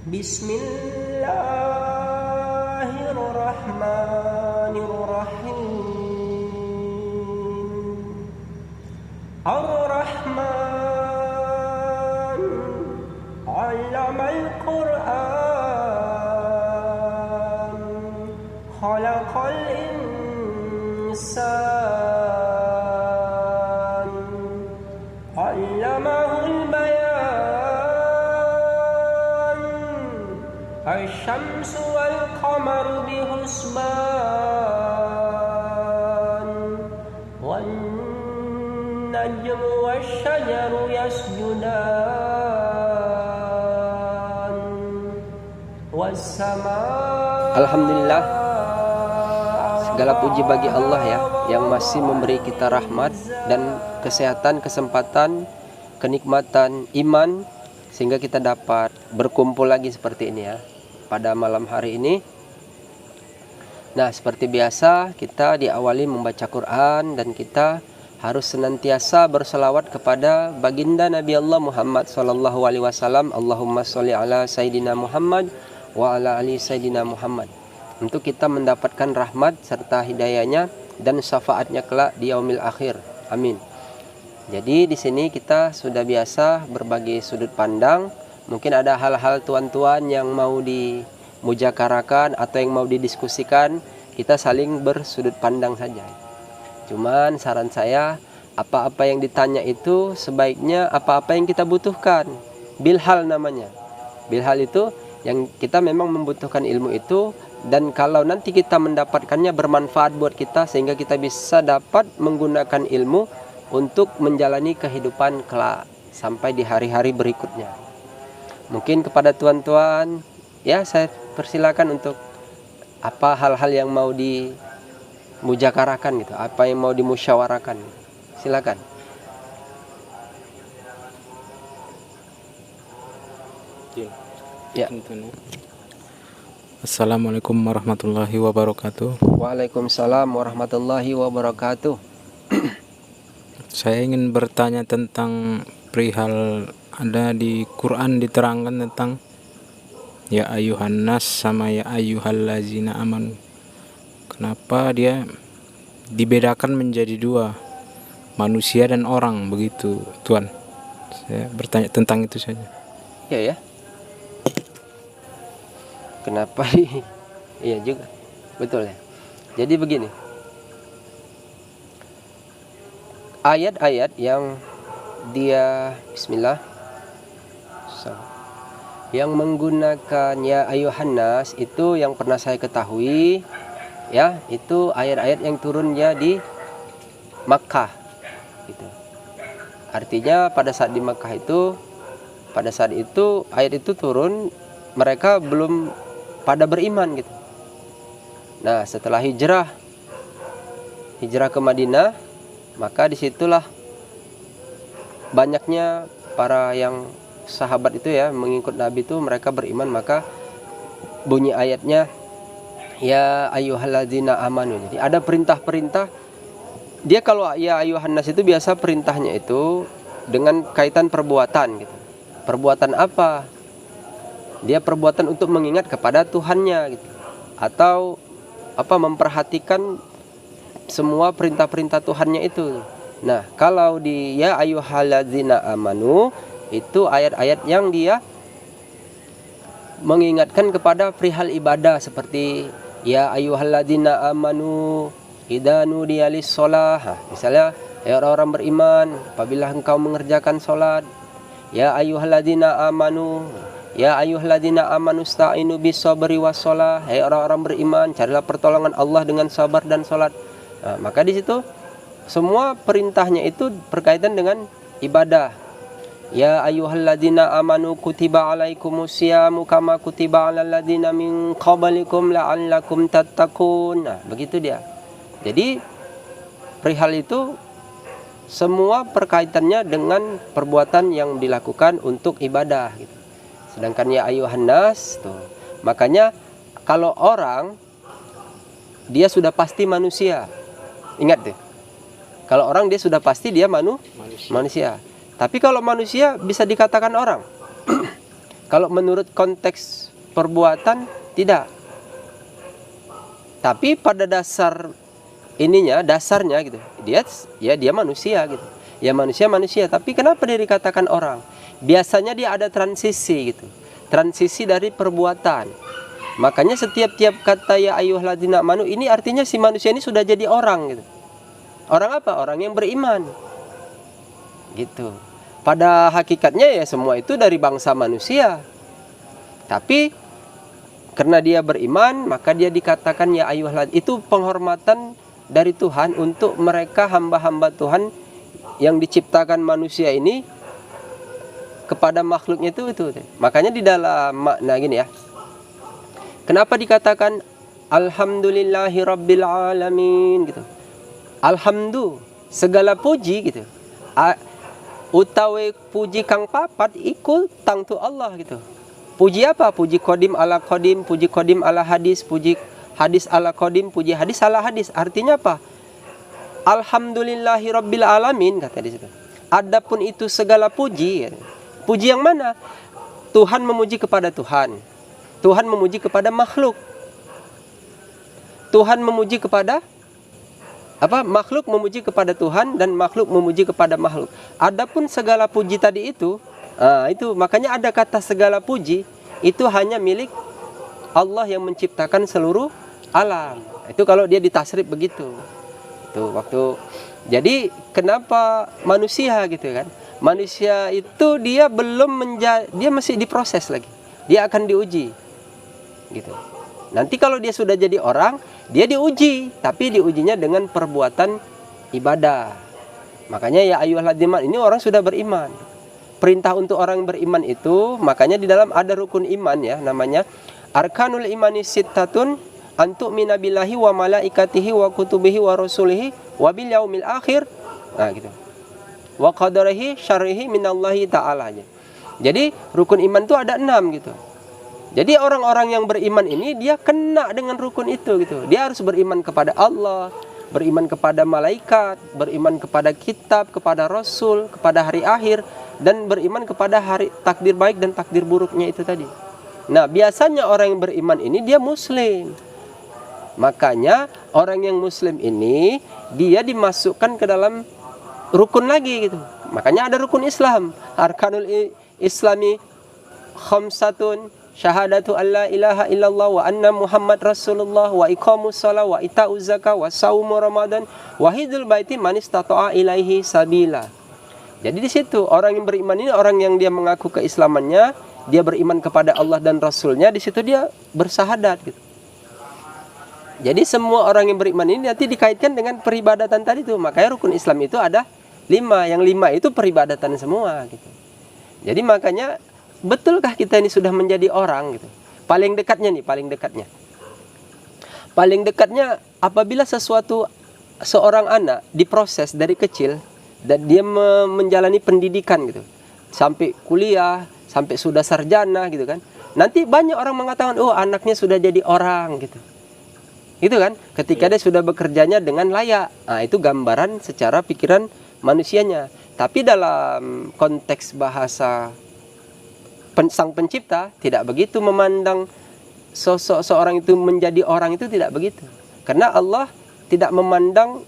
Bismillahirrahmanirrahim. Ar-Rahman 'allamal Qur'an, khalaqal insan, 'allamahul bayan, asy-syamsu wal qamaru bihusban, wan najmu wasyajaru yasjudan, was-samaa. Alhamdulillah, segala puji bagi Allah ya, yang masih memberi kita rahmat dan kesehatan, kesempatan, kenikmatan iman, sehingga kita dapat berkumpul lagi seperti ini ya pada malam hari ini. Nah, seperti biasa kita diawali membaca Quran, dan kita harus senantiasa berselawat kepada baginda Nabi Allah Muhammad sallallahu alaihi wasallam. Allahumma sholli ala sayyidina Muhammad wa ala ali sayyidina Muhammad, untuk kita mendapatkan rahmat serta hidayahnya dan syafaatnya kelak di yaumil akhir. Amin. Jadi di sini kita sudah biasa berbagi sudut pandang. Mungkin ada hal-hal tuan-tuan yang mau dimujakarakan atau yang mau didiskusikan, kita saling bersudut pandang saja. Cuman saran saya, apa-apa yang ditanya itu sebaiknya apa-apa yang kita butuhkan. Bilhal namanya. Bilhal itu yang kita memang membutuhkan ilmu itu, dan kalau nanti kita mendapatkannya bermanfaat buat kita, sehingga kita bisa dapat menggunakan ilmu untuk menjalani kehidupan kelak sampai di hari-hari berikutnya. Mungkin kepada tuan-tuan ya, saya persilakan untuk apa hal-hal yang mau dimujakarakan gitu, apa yang mau dimusyawarakan, silakan. Ya. Assalamualaikum warahmatullahi wabarakatuh. Waalaikumsalam warahmatullahi wabarakatuh. Saya ingin bertanya tentang perihal ada di Quran diterangkan tentang ya ayuhan nas sama ya ayyuhallazina amanu. Kenapa dia dibedakan menjadi dua, manusia dan orang begitu, Tuan? Saya bertanya tentang itu saja. Ya. Kenapa? Iya juga, betul ya. Jadi begini, ayat-ayat yang dia Bismillah yang menggunakan ya ayuhan nas itu yang pernah saya ketahui ya, itu ayat-ayat yang turunnya di Makkah gitu. Artinya pada saat di Makkah itu, pada saat itu ayat itu turun, mereka belum pada beriman gitu. Nah, setelah hijrah ke Madinah, maka disitulah banyaknya para yang sahabat itu ya mengikut Nabi itu, mereka beriman, maka bunyi ayatnya ya ayyuhalladzina amanu. Jadi ada perintah-perintah. Dia kalau ya ayyuhan nas itu biasa perintahnya itu dengan kaitan perbuatan gitu. Perbuatan apa? Dia perbuatan untuk mengingat kepada Tuhannya gitu, atau memperhatikan semua perintah-perintah Tuhannya itu. Nah, kalau di ya ayyuhalladzina amanu itu ayat-ayat yang dia mengingatkan kepada perihal ibadah, seperti ya ayyuhalladzina amanu idza nudiya lis-shalah. Misalnya, ya orang-orang beriman, apabila engkau mengerjakan salat, ya ayyuhalladzina amanu, ya ayyuhalladzina amanu sta'inu bis-sabri was-shalah. Hai orang-orang beriman, carilah pertolongan Allah dengan sabar dan salat. Nah, maka di situ semua perintahnya itu berkaitan dengan ibadah. Ya ayyuhalladzina amanu kutiba alaikumusyamu kama kutiba alal ladzina min qablikum la'allakum tattaqun. Nah, begitu dia. Jadi perihal itu semua perkaitannya dengan perbuatan yang dilakukan untuk ibadah gitu. Sedangkan ya ayuhan nas tuh, makanya kalau orang dia sudah pasti manusia. Ingat deh. Kalau orang dia sudah pasti dia manusia. Tapi kalau manusia bisa dikatakan orang. Kalau menurut konteks perbuatan tidak. Tapi pada dasar ininya, dasarnya gitu. Dia manusia gitu. Ya manusia, tapi kenapa dia dikatakan orang? Biasanya dia ada transisi gitu. Transisi dari perbuatan. Makanya setiap kata ya ayyuhalladzina amanu ini artinya si manusia ini sudah jadi orang gitu. Orang apa? Orang yang beriman. Gitu. Pada hakikatnya ya semua itu dari bangsa manusia. Tapi karena dia beriman, maka dia dikatakan ya ayyuhalladzina. Itu penghormatan dari Tuhan untuk mereka hamba-hamba Tuhan yang diciptakan manusia ini kepada makhluknya itu. Makanya di dalam makna gini ya. Kenapa dikatakan alhamdulillahi rabbil alamin gitu. Alhamdulillah, segala puji gitu. Utawi puji kang papat iku tang tu Allah gitu. Puji apa? Puji kodim ala kodim, puji kodim ala hadis, puji hadis ala kodim, puji hadis ala hadis. Artinya apa? Alhamdulillahi rabbil alamin kata di situ. Adapun itu segala puji. Puji yang mana? Tuhan memuji kepada Tuhan. Tuhan memuji kepada makhluk. Tuhan memuji kepada apa? Makhluk memuji kepada Tuhan dan makhluk memuji kepada makhluk. Adapun segala puji tadi itu makanya ada kata segala puji itu hanya milik Allah yang menciptakan seluruh alam. Itu kalau dia ditasrif begitu. Itu waktu. Jadi kenapa manusia gitu kan? Manusia itu dia belum dia masih diproses lagi. Dia akan diuji. Gitu. Nanti kalau dia sudah jadi orang, dia diuji, tapi diujinya dengan perbuatan ibadah. Makanya ya ayyuhalladzina ini orang sudah beriman. Perintah untuk orang beriman itu, makanya di dalam ada rukun iman ya, namanya arkanul imani sittatun antu'mina billahi wa malaikatihi wa kutubihi wa rasulihi wa bil yaumil akhir. Nah gitu. Wa qadarihi syarrihi minallahi ta'ala aja. Jadi rukun iman itu ada 6 gitu. Jadi orang-orang yang beriman ini dia kena dengan rukun itu gitu. Dia harus beriman kepada Allah, beriman kepada malaikat, beriman kepada kitab, kepada rasul, kepada hari akhir, dan beriman kepada hari takdir baik dan takdir buruknya itu tadi. Nah, biasanya orang yang beriman ini dia muslim. Makanya orang yang muslim ini dia dimasukkan ke dalam rukun lagi gitu. Makanya ada rukun Islam. Arkanul Islami khamsatun syahadatu alla ilaha illallah wa anna Muhammad Rasulullah wa iqamus shalah wa ita'uz zakah wa saumu Ramadan wa hijjul baiti man istata'a ilaihi sabila. Jadi di situ orang yang beriman ini orang yang dia mengaku keislamannya, dia beriman kepada Allah dan Rasulnya, di situ dia bersahadat gitu. Jadi semua orang yang beriman ini nanti dikaitkan dengan peribadatan tadi tuh. Makanya rukun Islam itu ada 5, yang 5 itu peribadatan semua gitu. Jadi makanya betulkah kita ini sudah menjadi orang gitu? Paling dekatnya apabila seorang anak diproses dari kecil dan dia menjalani pendidikan gitu, sampai kuliah, sampai sudah sarjana gitu kan. Nanti banyak orang mengatakan, oh anaknya sudah jadi orang gitu. Itu kan, ketika dia sudah bekerjanya dengan layak. Nah, itu gambaran secara pikiran manusianya. Tapi dalam konteks bahasa sang pencipta tidak begitu memandang sosok seorang itu menjadi orang, itu tidak begitu. Karena Allah tidak memandang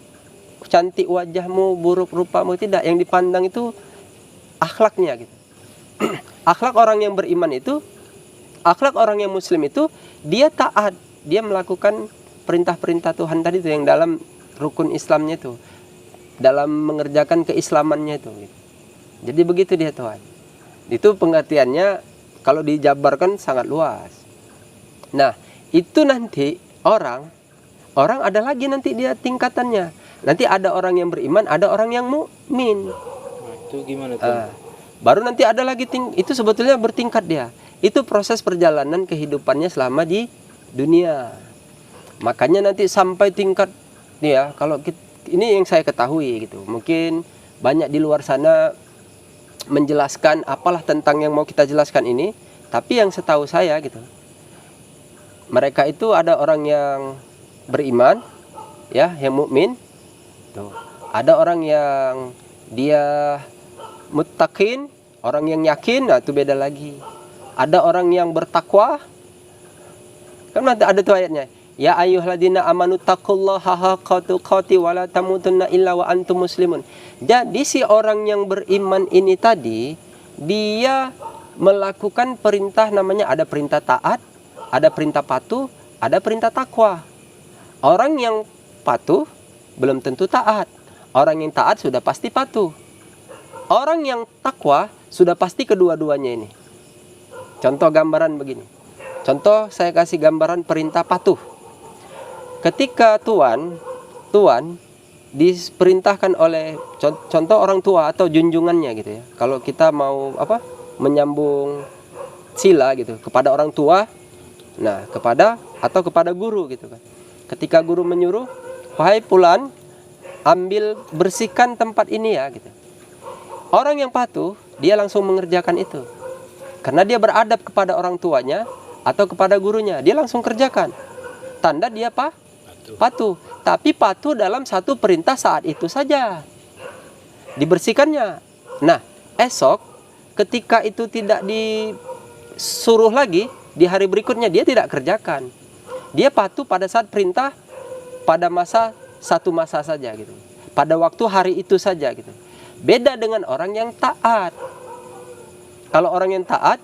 cantik wajahmu, buruk rupamu, tidak. Yang dipandang itu akhlaknya gitu. Akhlak orang yang beriman itu, akhlak orang yang muslim itu, dia taat, dia melakukan perintah-perintah Tuhan tadi itu yang dalam rukun Islamnya itu, dalam mengerjakan keislamannya itu gitu. Jadi begitu dia Tuhan. Itu pengertiannya kalau dijabarkan sangat luas. Nah, itu nanti orang ada lagi nanti dia tingkatannya. Nanti ada orang yang beriman, ada orang yang mukmin. Itu gimana tuh? Baru nanti ada lagi itu sebetulnya bertingkat dia. Itu proses perjalanan kehidupannya selama di dunia. Makanya nanti sampai tingkat ya, kalau ini yang saya ketahui gitu. Mungkin banyak di luar sana menjelaskan apalah tentang yang mau kita jelaskan ini, tapi yang setahu saya gitu, mereka itu ada orang yang beriman ya, yang mukmin tuh. Ada orang yang dia muttaqin, orang yang yakin, nah itu beda lagi. ada orang yang bertakwa. Kan nanti ada tuh ayatnya. Ya ayyuhalladzina amanu taqullaha haqqa tuqatih wa la tamutunna illa wa antum muslimun. Jadi si orang yang beriman ini tadi, dia melakukan perintah, namanya ada perintah taat, ada perintah patuh, ada perintah takwa. Orang yang patuh belum tentu taat. Orang yang taat sudah pasti patuh. Orang yang takwa sudah pasti kedua-duanya ini. Contoh gambaran begini. Contoh saya kasih gambaran perintah patuh. Ketika tuan diperintahkan oleh contoh orang tua atau junjungannya gitu ya. Kalau kita mau menyambung sila gitu kepada orang tua, nah kepada guru gitu kan. Ketika guru menyuruh, wahai fulan, ambil bersihkan tempat ini ya gitu. Orang yang patuh dia langsung mengerjakan itu. Karena dia beradab kepada orang tuanya atau kepada gurunya, dia langsung kerjakan. Tanda dia patuh. Tapi patuh dalam satu perintah saat itu saja. Dibersihkannya. Nah, esok ketika itu tidak disuruh lagi, di hari berikutnya dia tidak kerjakan. Dia patuh pada saat perintah pada satu masa saja gitu. Pada waktu hari itu saja gitu. Beda dengan orang yang taat. Kalau orang yang taat,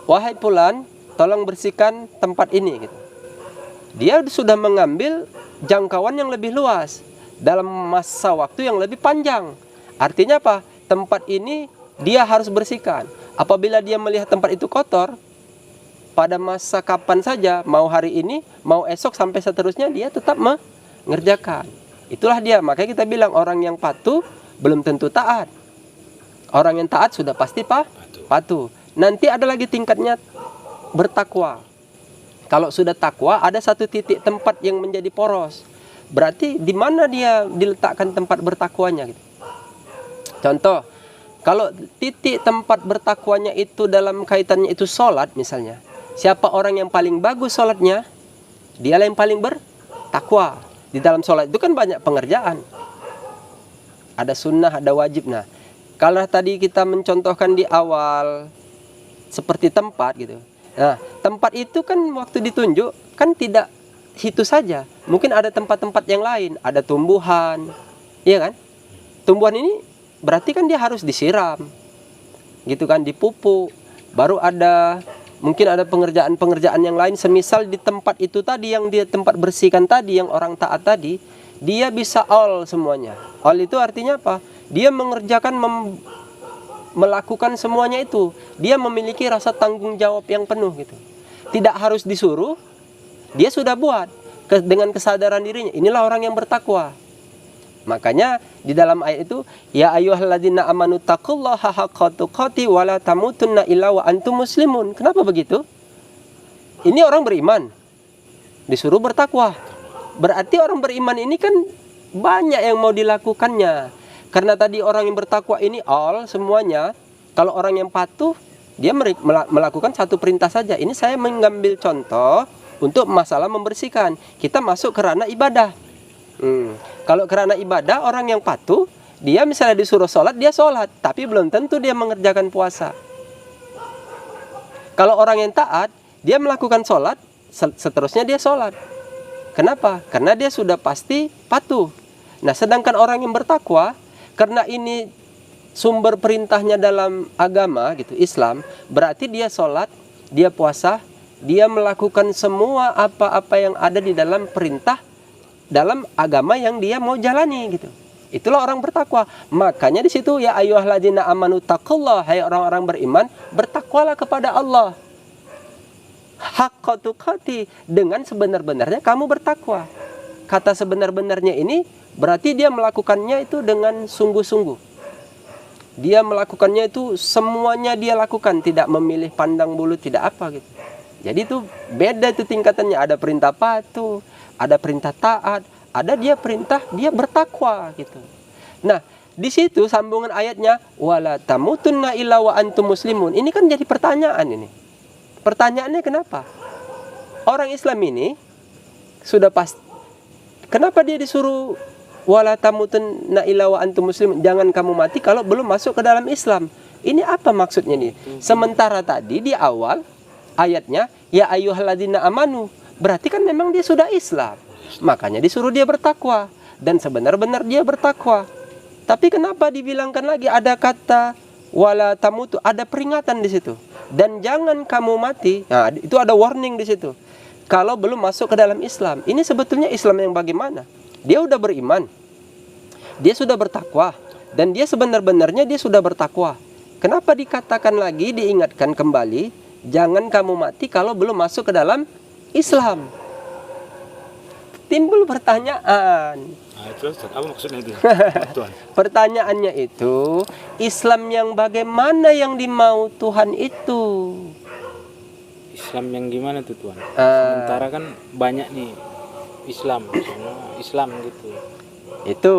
wahai fulan, tolong bersihkan tempat ini gitu. Dia sudah mengambil jangkauan yang lebih luas dalam masa waktu yang lebih panjang. Artinya apa? Tempat ini dia harus bersihkan. Apabila dia melihat tempat itu kotor, pada masa kapan saja, mau hari ini, mau esok sampai seterusnya, dia tetap mengerjakan. Itulah dia. Makanya kita bilang orang yang patuh belum tentu taat. Orang yang taat sudah pasti patuh. Nanti ada lagi tingkatnya bertakwa. Kalau sudah takwa, ada satu titik tempat yang menjadi poros. Berarti di mana dia diletakkan tempat bertakwanya gitu. Contoh, kalau titik tempat bertakwanya itu dalam kaitannya itu sholat misalnya. Siapa orang yang paling bagus sholatnya, dialah yang paling bertakwa. Di dalam sholat itu kan banyak pengerjaan. Ada sunnah, ada wajib. Nah, kalau tadi kita mencontohkan di awal seperti tempat gitu. Nah, tempat itu kan waktu ditunjuk kan tidak itu saja. Mungkin ada tempat-tempat yang lain, ada tumbuhan. Iya kan? Tumbuhan ini berarti kan dia harus disiram. Gitu kan, dipupuk. Baru mungkin ada pengerjaan-pengerjaan yang lain, semisal di tempat itu tadi yang dia tempat bersihkan tadi, yang orang taat tadi, dia bisa all semuanya. All itu artinya apa? Dia mengerjakan melakukan semuanya itu. Dia memiliki rasa tanggung jawab yang penuh gitu. Tidak harus disuruh, dia sudah buat dengan kesadaran dirinya. Inilah orang yang bertakwa. Makanya di dalam ayat itu, ya ayyuhalladzina amanu taqullaha haqqa tuqatih wa la tamutunna illa wa antum muslimun. Kenapa begitu? Ini orang beriman disuruh bertakwa. Berarti orang beriman ini kan banyak yang mau dilakukannya. Karena tadi orang yang bertakwa ini all semuanya. Kalau orang yang patuh, dia melakukan satu perintah saja. Ini saya mengambil contoh untuk masalah membersihkan. Kita masuk ke ranah ibadah. Kalau ke ranah ibadah, orang yang patuh, dia misalnya disuruh sholat, dia sholat. Tapi belum tentu dia mengerjakan puasa. Kalau orang yang taat, dia melakukan sholat, seterusnya dia sholat. Kenapa? Karena dia sudah pasti patuh. Nah, sedangkan orang yang bertakwa, karena ini sumber perintahnya dalam agama gitu, Islam, berarti dia sholat, dia puasa, dia melakukan semua apa-apa yang ada di dalam perintah dalam agama yang dia mau jalani gitu. Itulah orang bertakwa. Makanya di situ ya ayyuhalladzina amanu taqullaha, hai orang-orang beriman, bertakwalah kepada Allah. Haqqa tuqatih, dengan sebenar-benarnya kamu bertakwa. Kata sebenar-benarnya ini berarti dia melakukannya itu dengan sungguh-sungguh. Dia melakukannya itu semuanya dia lakukan, tidak memilih pandang bulu, tidak apa gitu. Jadi itu beda itu tingkatannya. Ada perintah patuh, ada perintah taat, ada dia perintah dia bertakwa gitu. Nah, di situ sambungan ayatnya wala tamutunna illa wa antum muslimun. Ini kan jadi pertanyaan ini. Pertanyaannya kenapa? Orang Islam ini sudah pasti, kenapa dia disuruh wala tamutunna illa wa antum muslimun, jangan kamu mati kalau belum masuk ke dalam Islam. Ini apa maksudnya nih? Sementara tadi di awal ayatnya ya ayyuhalladzina amanu, berarti kan memang dia sudah Islam. Makanya disuruh dia bertakwa dan sebenar-benar dia bertakwa. Tapi kenapa dibilangkan lagi ada kata wala tamutu, ada peringatan di situ. Dan jangan kamu mati. Nah, itu ada warning di situ. Kalau belum masuk ke dalam Islam. Ini sebetulnya Islam yang bagaimana? Dia udah beriman. Dia sudah bertakwa dan dia sebenar-benarnya dia sudah bertakwa. Kenapa dikatakan lagi, diingatkan kembali, jangan kamu mati kalau belum masuk ke dalam Islam? Timbul pertanyaan. Itu apa maksudnya itu? Tuhan. Pertanyaannya itu, Islam yang bagaimana yang dimau Tuhan itu? Islam yang gimana tuh Tuhan? Sementara kan banyak nih Islam, semua Islam gitu. Itu.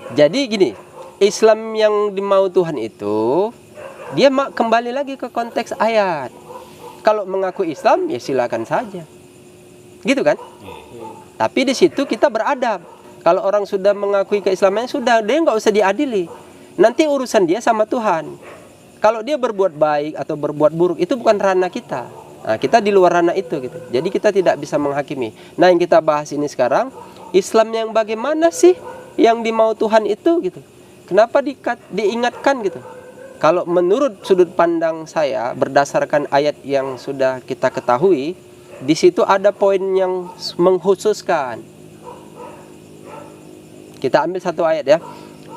Jadi gini, Islam yang dimau Tuhan itu, dia kembali lagi ke konteks ayat. Kalau mengaku Islam, ya silakan saja. Gitu kan? Tapi di situ kita beradab. Kalau orang sudah mengakui keislamannya, sudah, dia nggak usah diadili. Nanti urusan dia sama Tuhan. Kalau dia berbuat baik atau berbuat buruk, itu bukan ranah kita. Nah, kita di luar ranah itu gitu. Jadi kita tidak bisa menghakimi. Nah, yang kita bahas ini sekarang, Islam yang bagaimana sih yang dimau Tuhan itu gitu. Kenapa diingatkan gitu? Kalau menurut sudut pandang saya, berdasarkan ayat yang sudah kita ketahui, di situ ada poin yang mengkhususkan. Kita ambil satu ayat ya.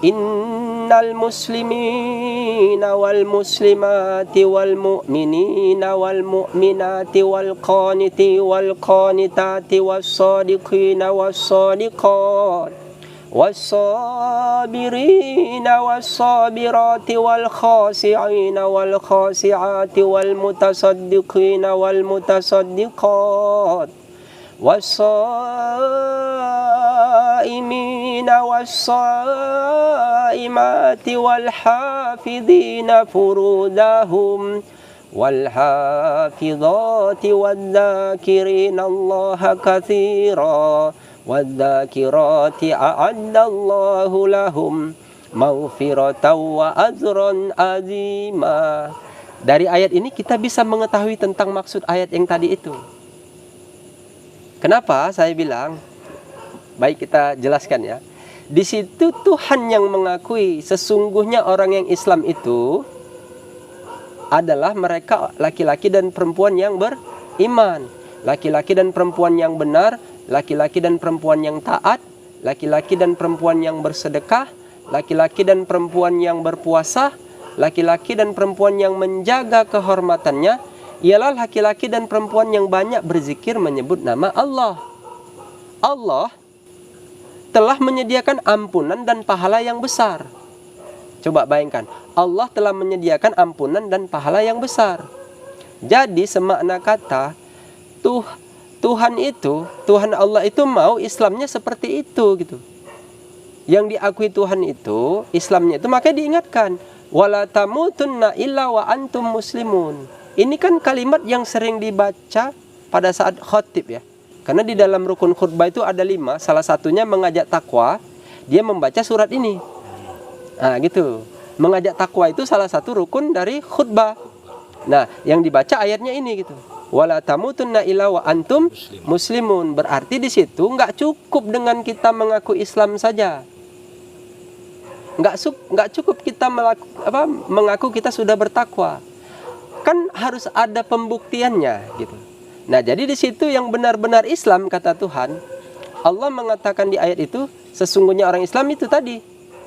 Innal muslimina wal muslimati wal mu'minina wal mu'minati wal qaniti wal qanitati was sadiqina was sadiqat was sabirina was sabirati wal khasi'ina wal khasi'ati wal mutasaddiqina wal mutasaddiqat والصائمين والصائمات والحافظين فروجهم والحافظات والذاكرين الله كثيرا والذاكرات أعد الله لهم مغفرة وأجرا عظيما. Dari ayat ini kita bisa mengetahui tentang maksud ayat yang tadi itu. Kenapa saya bilang? Baik, kita jelaskan ya. Di situ Tuhan yang mengakui sesungguhnya orang yang Islam itu adalah mereka laki-laki dan perempuan yang beriman, laki-laki dan perempuan yang benar, laki-laki dan perempuan yang taat, laki-laki dan perempuan yang bersedekah, laki-laki dan perempuan yang berpuasa, laki-laki dan perempuan yang menjaga kehormatannya, ialah laki-laki dan perempuan yang banyak berzikir menyebut nama Allah. Allah telah menyediakan ampunan dan pahala yang besar. Coba bayangkan, Allah telah menyediakan ampunan dan pahala yang besar. Jadi semakna kata Tuhan Allah itu mau Islamnya seperti itu gitu. Yang diakui Tuhan itu Islamnya itu, makanya diingatkan wala tamutunna illa wa antum muslimun. Ini kan kalimat yang sering dibaca pada saat khotib ya. Karena di dalam rukun khutbah itu ada 5. Salah satunya mengajak takwa. Dia membaca surat ini. Nah gitu. Mengajak takwa itu salah satu rukun dari khutbah. Nah yang dibaca ayatnya ini gitu. Wala tamutunna illa wa antum muslimun. Berarti di situ nggak cukup dengan kita mengaku Islam saja. Nggak cukup kita mengaku kita sudah bertakwa. Kan harus ada pembuktiannya gitu. Nah, jadi di situ yang benar-benar Islam kata Tuhan, Allah mengatakan di ayat itu sesungguhnya orang Islam itu tadi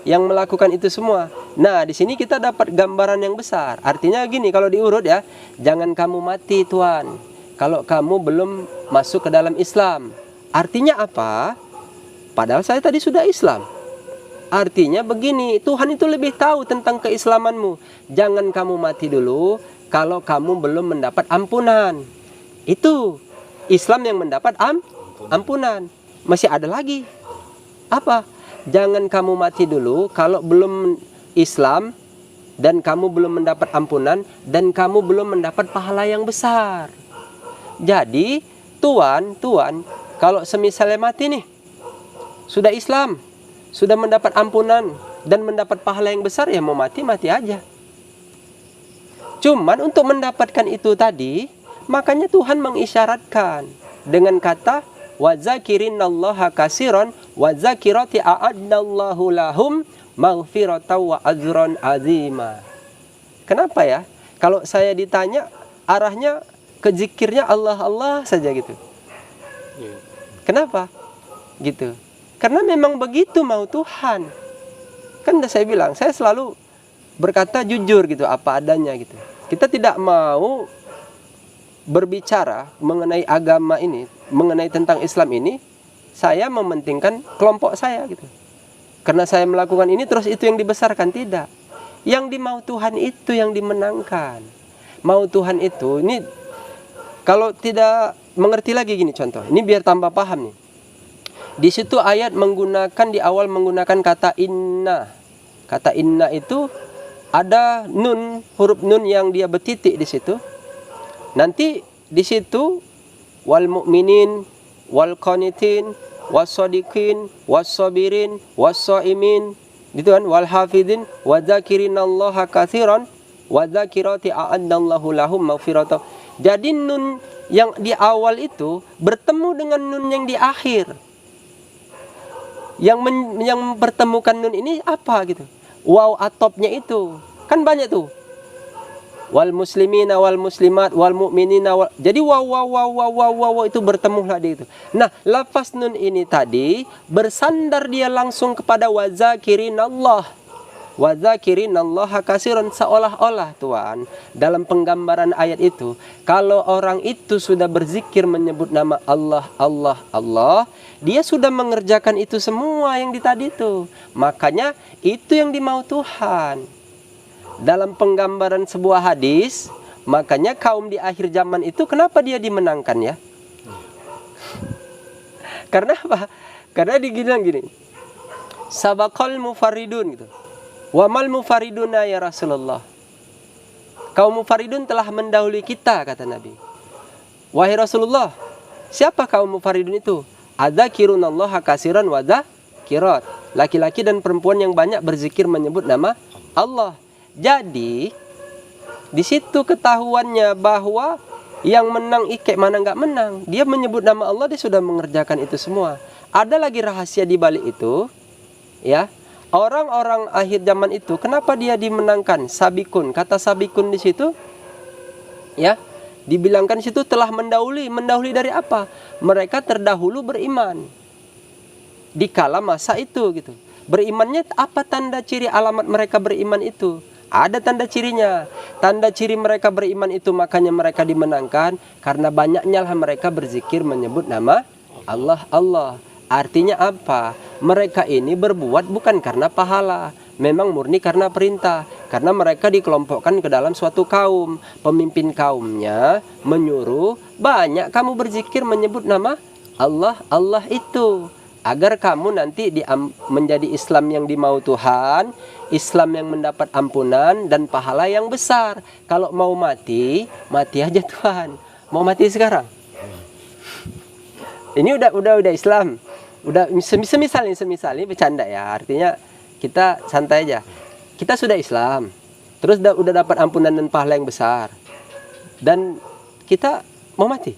yang melakukan itu semua. Nah, di sini kita dapat gambaran yang besar. Artinya gini, kalau diurut ya, jangan kamu mati Tuhan kalau kamu belum masuk ke dalam Islam. Artinya apa? Padahal saya tadi sudah Islam. Artinya begini, Tuhan itu lebih tahu tentang keislamanmu. Jangan kamu mati dulu kalau kamu belum mendapat ampunan. Itu Islam yang mendapat ampunan. Masih ada lagi. Apa? Jangan kamu mati dulu kalau belum Islam dan kamu belum mendapat ampunan dan kamu belum mendapat pahala yang besar. Jadi Tuhan kalau semisalnya mati nih, sudah Islam, sudah mendapat ampunan, dan mendapat pahala yang besar, ya mau mati aja. Cuman untuk mendapatkan itu tadi, makanya Tuhan mengisyaratkan dengan kata wa zakirinallaha katsiran wa zakirati a'addallahu lahum maghfiratan wa ajran azima. Kenapa ya? Kalau saya ditanya arahnya ke zikirnya Allah Allah saja gitu. Kenapa? Gitu. Karena memang begitu mau Tuhan. Kan udah saya bilang, saya selalu berkata jujur gitu, apa adanya gitu. Kita tidak mau berbicara mengenai agama ini, mengenai tentang Islam ini, saya mementingkan kelompok saya gitu. Karena saya melakukan ini terus itu yang dibesarkan, tidak. Yang dimau Tuhan itu yang dimenangkan. Mau Tuhan itu, ini kalau tidak mengerti lagi gini contoh, ini biar tambah paham nih. Di situ ayat menggunakan, di awal menggunakan kata inna. Kata inna itu ada nun, huruf nun yang dia bertitik di situ. Nanti di situ wal mu'minin, wal qanitin, was-sadiqin, was-sabirin, was-shaimin, gitu kan, wal hafidin, wa dzakirinallaha katsiran, wa dzakirati a'addallahu lahum maghfiratan. Jadi nun yang di awal itu bertemu dengan nun yang di akhir. Yang mempertemukan nun ini apa gitu? Waw atopnya itu kan banyak tuh, wal muslimina wal muslimat wal mu'minina wal, jadi waw itu bertemu lagi itu. Nah, lafaz nun ini tadi bersandar dia langsung kepada wazakirinallah, wazakirinallaha katsiran, seolah-olah Tuhan dalam penggambaran ayat itu, kalau orang itu sudah berzikir menyebut nama Allah Allah Allah, dia sudah mengerjakan itu semua yang di tadi itu. Makanya itu yang dimau Tuhan. Dalam penggambaran sebuah hadis, makanya kaum di akhir zaman itu kenapa dia dimenangkan ya? Karena apa? Karena dibilang gini, sabaqal mufaridun gitu. Wa mal mufariduna ya Rasulullah. Kaum mufaridun telah mendahului kita, kata Nabi. Wahai Rasulullah, siapa kaum mufaridun itu? Adzakirunallaha katsiran wa dzakirat. Laki-laki dan perempuan yang banyak berzikir menyebut nama Allah. Jadi di situ ketahuannya bahwa yang menang ikek mana nggak menang. Dia menyebut nama Allah, dia sudah mengerjakan itu semua. Ada lagi rahasia di balik itu, ya. Orang-orang akhir zaman itu kenapa dia dimenangkan? Sabikun, kata sabikun di situ, ya, dibilangkan di situ telah mendahului. Mendahului dari apa? Mereka terdahulu beriman di kala masa itu gitu. Berimannya apa tanda ciri alamat mereka beriman itu? Ada tanda cirinya. Tanda ciri mereka beriman itu makanya mereka dimenangkan karena banyaknya lah mereka berzikir menyebut nama Allah Allah. Artinya apa? Mereka ini berbuat bukan karena pahala, memang murni karena perintah. Karena mereka dikelompokkan ke dalam suatu kaum. Pemimpin kaumnya menyuruh banyak kamu berzikir menyebut nama Allah Allah itu, agar kamu nanti menjadi Islam yang dimau Tuhan, Islam yang mendapat ampunan dan pahala yang besar. Kalau mau mati, mati aja Tuhan. Mau mati sekarang. Ini udah Islam. Udah semisal ini bercanda ya. Artinya kita santai aja. Kita sudah Islam. Terus udah dapat ampunan dan pahala yang besar. Dan kita mau mati.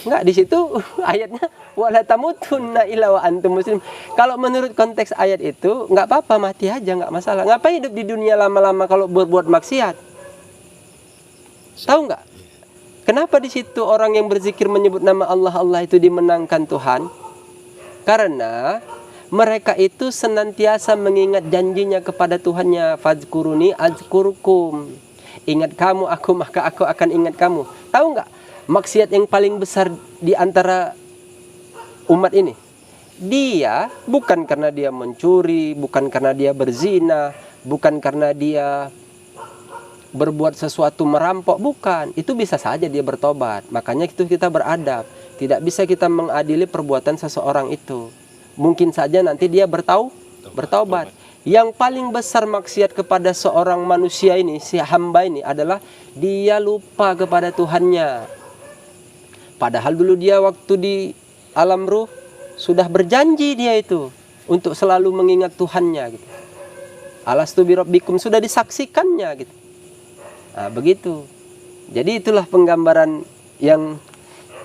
Enggak, di situ ayatnya wala tamutunna illa wa antum muslim. Kalau menurut konteks ayat itu enggak apa-apa, mati aja, enggak masalah. Ngapain hidup di dunia lama-lama kalau berbuat maksiat? Tahu enggak? Kenapa di situ orang yang berzikir menyebut nama Allah Allah itu dimenangkan Tuhan? Karena mereka itu senantiasa mengingat janjinya kepada Tuhannya, fadzkuruni azkurkum. Ingat kamu aku, maka aku akan ingat kamu. Tahu enggak? Maksiat yang paling besar di antara umat ini, dia bukan karena dia mencuri, bukan karena dia berzina, bukan karena dia berbuat sesuatu merampok, bukan. Itu bisa saja dia bertobat. Makanya itu kita beradab. Tidak bisa kita mengadili perbuatan seseorang itu. Mungkin saja nanti dia bertaubat. Yang paling besar maksiat kepada seorang manusia ini, si hamba ini adalah dia lupa kepada Tuhannya. Padahal dulu dia waktu di alam ruh sudah berjanji dia itu untuk selalu mengingat Tuhannya gitu. Alastu birabbikum, sudah disaksikannya gitu. Nah, begitu. Jadi itulah penggambaran yang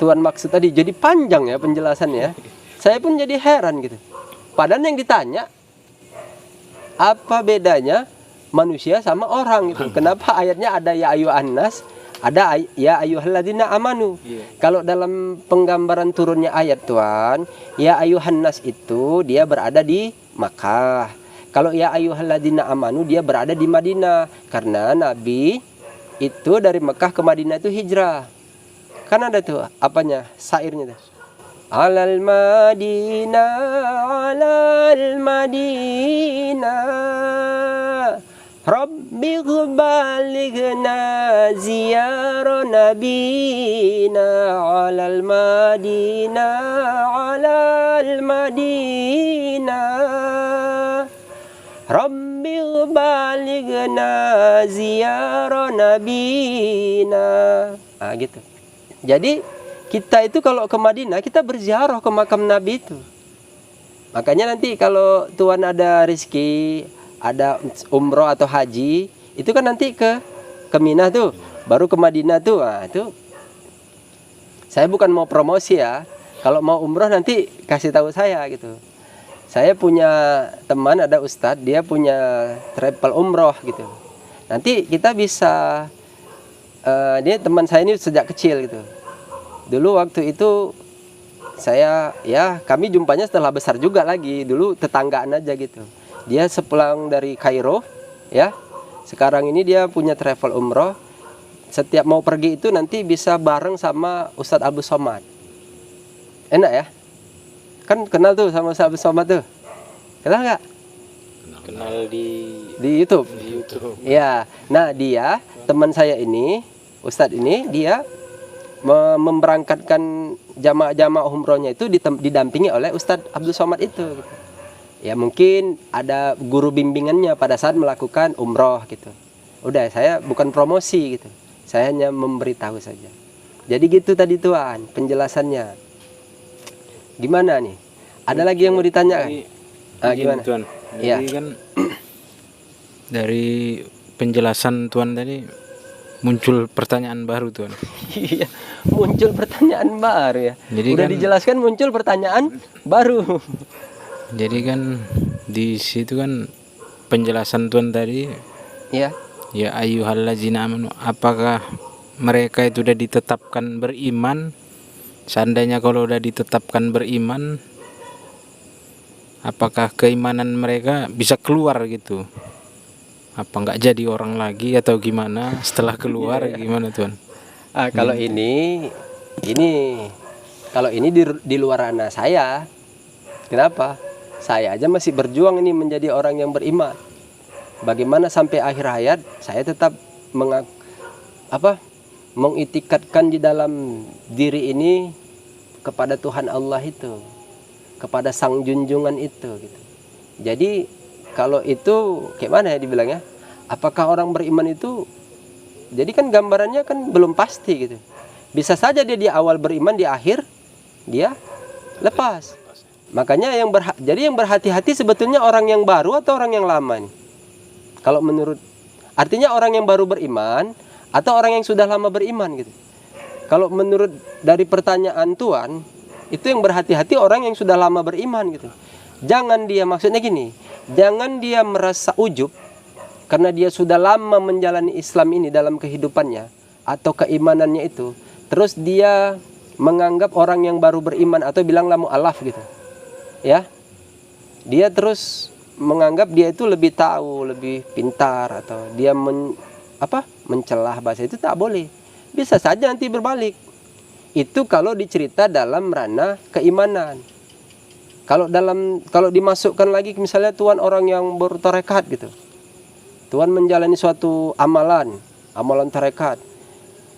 Tuhan maksud tadi. Jadi panjang ya penjelasannya. Saya pun jadi heran gitu. Padahal yang ditanya, apa bedanya manusia sama orang gitu. Kenapa ayatnya ada ya ayyuhan nas, ada ya ayyuhalladzina amanu. Kalau dalam penggambaran turunnya ayat Tuhan, ya ayyuhan nas itu dia berada di Makkah. Kalau ya ayyuhalladzina amanu dia berada di Madinah. Karena Nabi itu dari Mekah ke Madinah itu hijrah. Kan ada tuh apanya? Syairnya tuh. Alal Madinah, alal Madinah, Rabbi balighna ziyara nabina. Alal Madinah, alal Madinah, Rabbi balighna ziyara nabina. Ah gitu. Jadi kita itu kalau ke Madinah kita berziarah ke makam Nabi itu. Makanya nanti kalau Tuhan ada rezeki, ada umroh atau haji, itu kan nanti ke Minah tuh, baru ke Madinah tuh. Nah, itu saya bukan mau promosi ya. Kalau mau umroh nanti kasih tahu saya gitu. Saya punya teman, ada ustadz, dia punya travel umroh gitu. Nanti kita bisa, dia teman saya ini sejak kecil gitu. Dulu waktu itu saya, ya kami jumpanya setelah besar juga lagi. Dulu tetanggaan aja gitu. Dia sepulang dari Kairo, ya. Sekarang ini dia punya travel umroh. Setiap mau pergi itu nanti bisa bareng sama Ustadz Abdul Somad. Enak ya? Kan kenal tuh sama Ustadz Abdul Somad tuh. Kenal nggak? Kenal di YouTube. Di YouTube. Ya. Nah dia teman saya ini, Ustadz ini dia memberangkatkan jamaah umrohnya itu didampingi oleh Ustadz Abdul Somad itu gitu. Ya mungkin ada guru bimbingannya pada saat melakukan umroh gitu. Udah, saya bukan promosi gitu, saya hanya memberitahu saja. Jadi gitu tadi Tuhan penjelasannya. Gimana nih, ada lagi yang mau ditanya kan? Gimana Tuhan? Jadi Ya. kan dari penjelasan Tuhan tadi muncul pertanyaan baru Tuhan. Iya, muncul pertanyaan baru ya. Jadi udah kan, dijelaskan muncul pertanyaan baru. Jadi kan di situ kan penjelasan Tuhan tadi, Ya. ya ayyuhallazina amanu, apakah mereka itu udah ditetapkan beriman? Seandainya kalau udah ditetapkan beriman, apakah keimanan mereka bisa keluar gitu? Apa nggak jadi orang lagi atau gimana setelah keluar? Gimana Tuhan? Kalau ini kalau ini di luar ranah saya. Kenapa? Saya aja masih berjuang ini menjadi orang yang beriman. Bagaimana sampai akhir hayat saya tetap mengitikadkan di dalam diri ini kepada Tuhan Allah itu, kepada Sang Junjungan itu gitu. Jadi kalau itu kayak mana ya dibilangnya? Apakah orang beriman itu? Jadi kan gambarannya kan belum pasti gitu. Bisa saja dia di awal beriman, di akhir dia lepas. Makanya jadi yang berhati-hati sebetulnya orang yang baru atau orang yang lama nih? Kalau menurut, artinya orang yang baru beriman atau orang yang sudah lama beriman gitu. Kalau menurut dari pertanyaan Tuhan, itu yang berhati-hati orang yang sudah lama beriman gitu. Jangan dia, maksudnya gini, jangan dia merasa ujub karena dia sudah lama menjalani Islam ini dalam kehidupannya atau keimanannya itu, terus dia menganggap orang yang baru beriman atau bilang la mu'alaf gitu. Ya. Dia terus menganggap dia itu lebih tahu, lebih pintar, atau dia mencelah bahasa, itu tak boleh. Bisa saja nanti berbalik. Itu kalau dicerita dalam ranah keimanan. Kalau dimasukkan lagi misalnya Tuhan orang yang bertarekat gitu. Tuhan menjalani suatu amalan tarekat.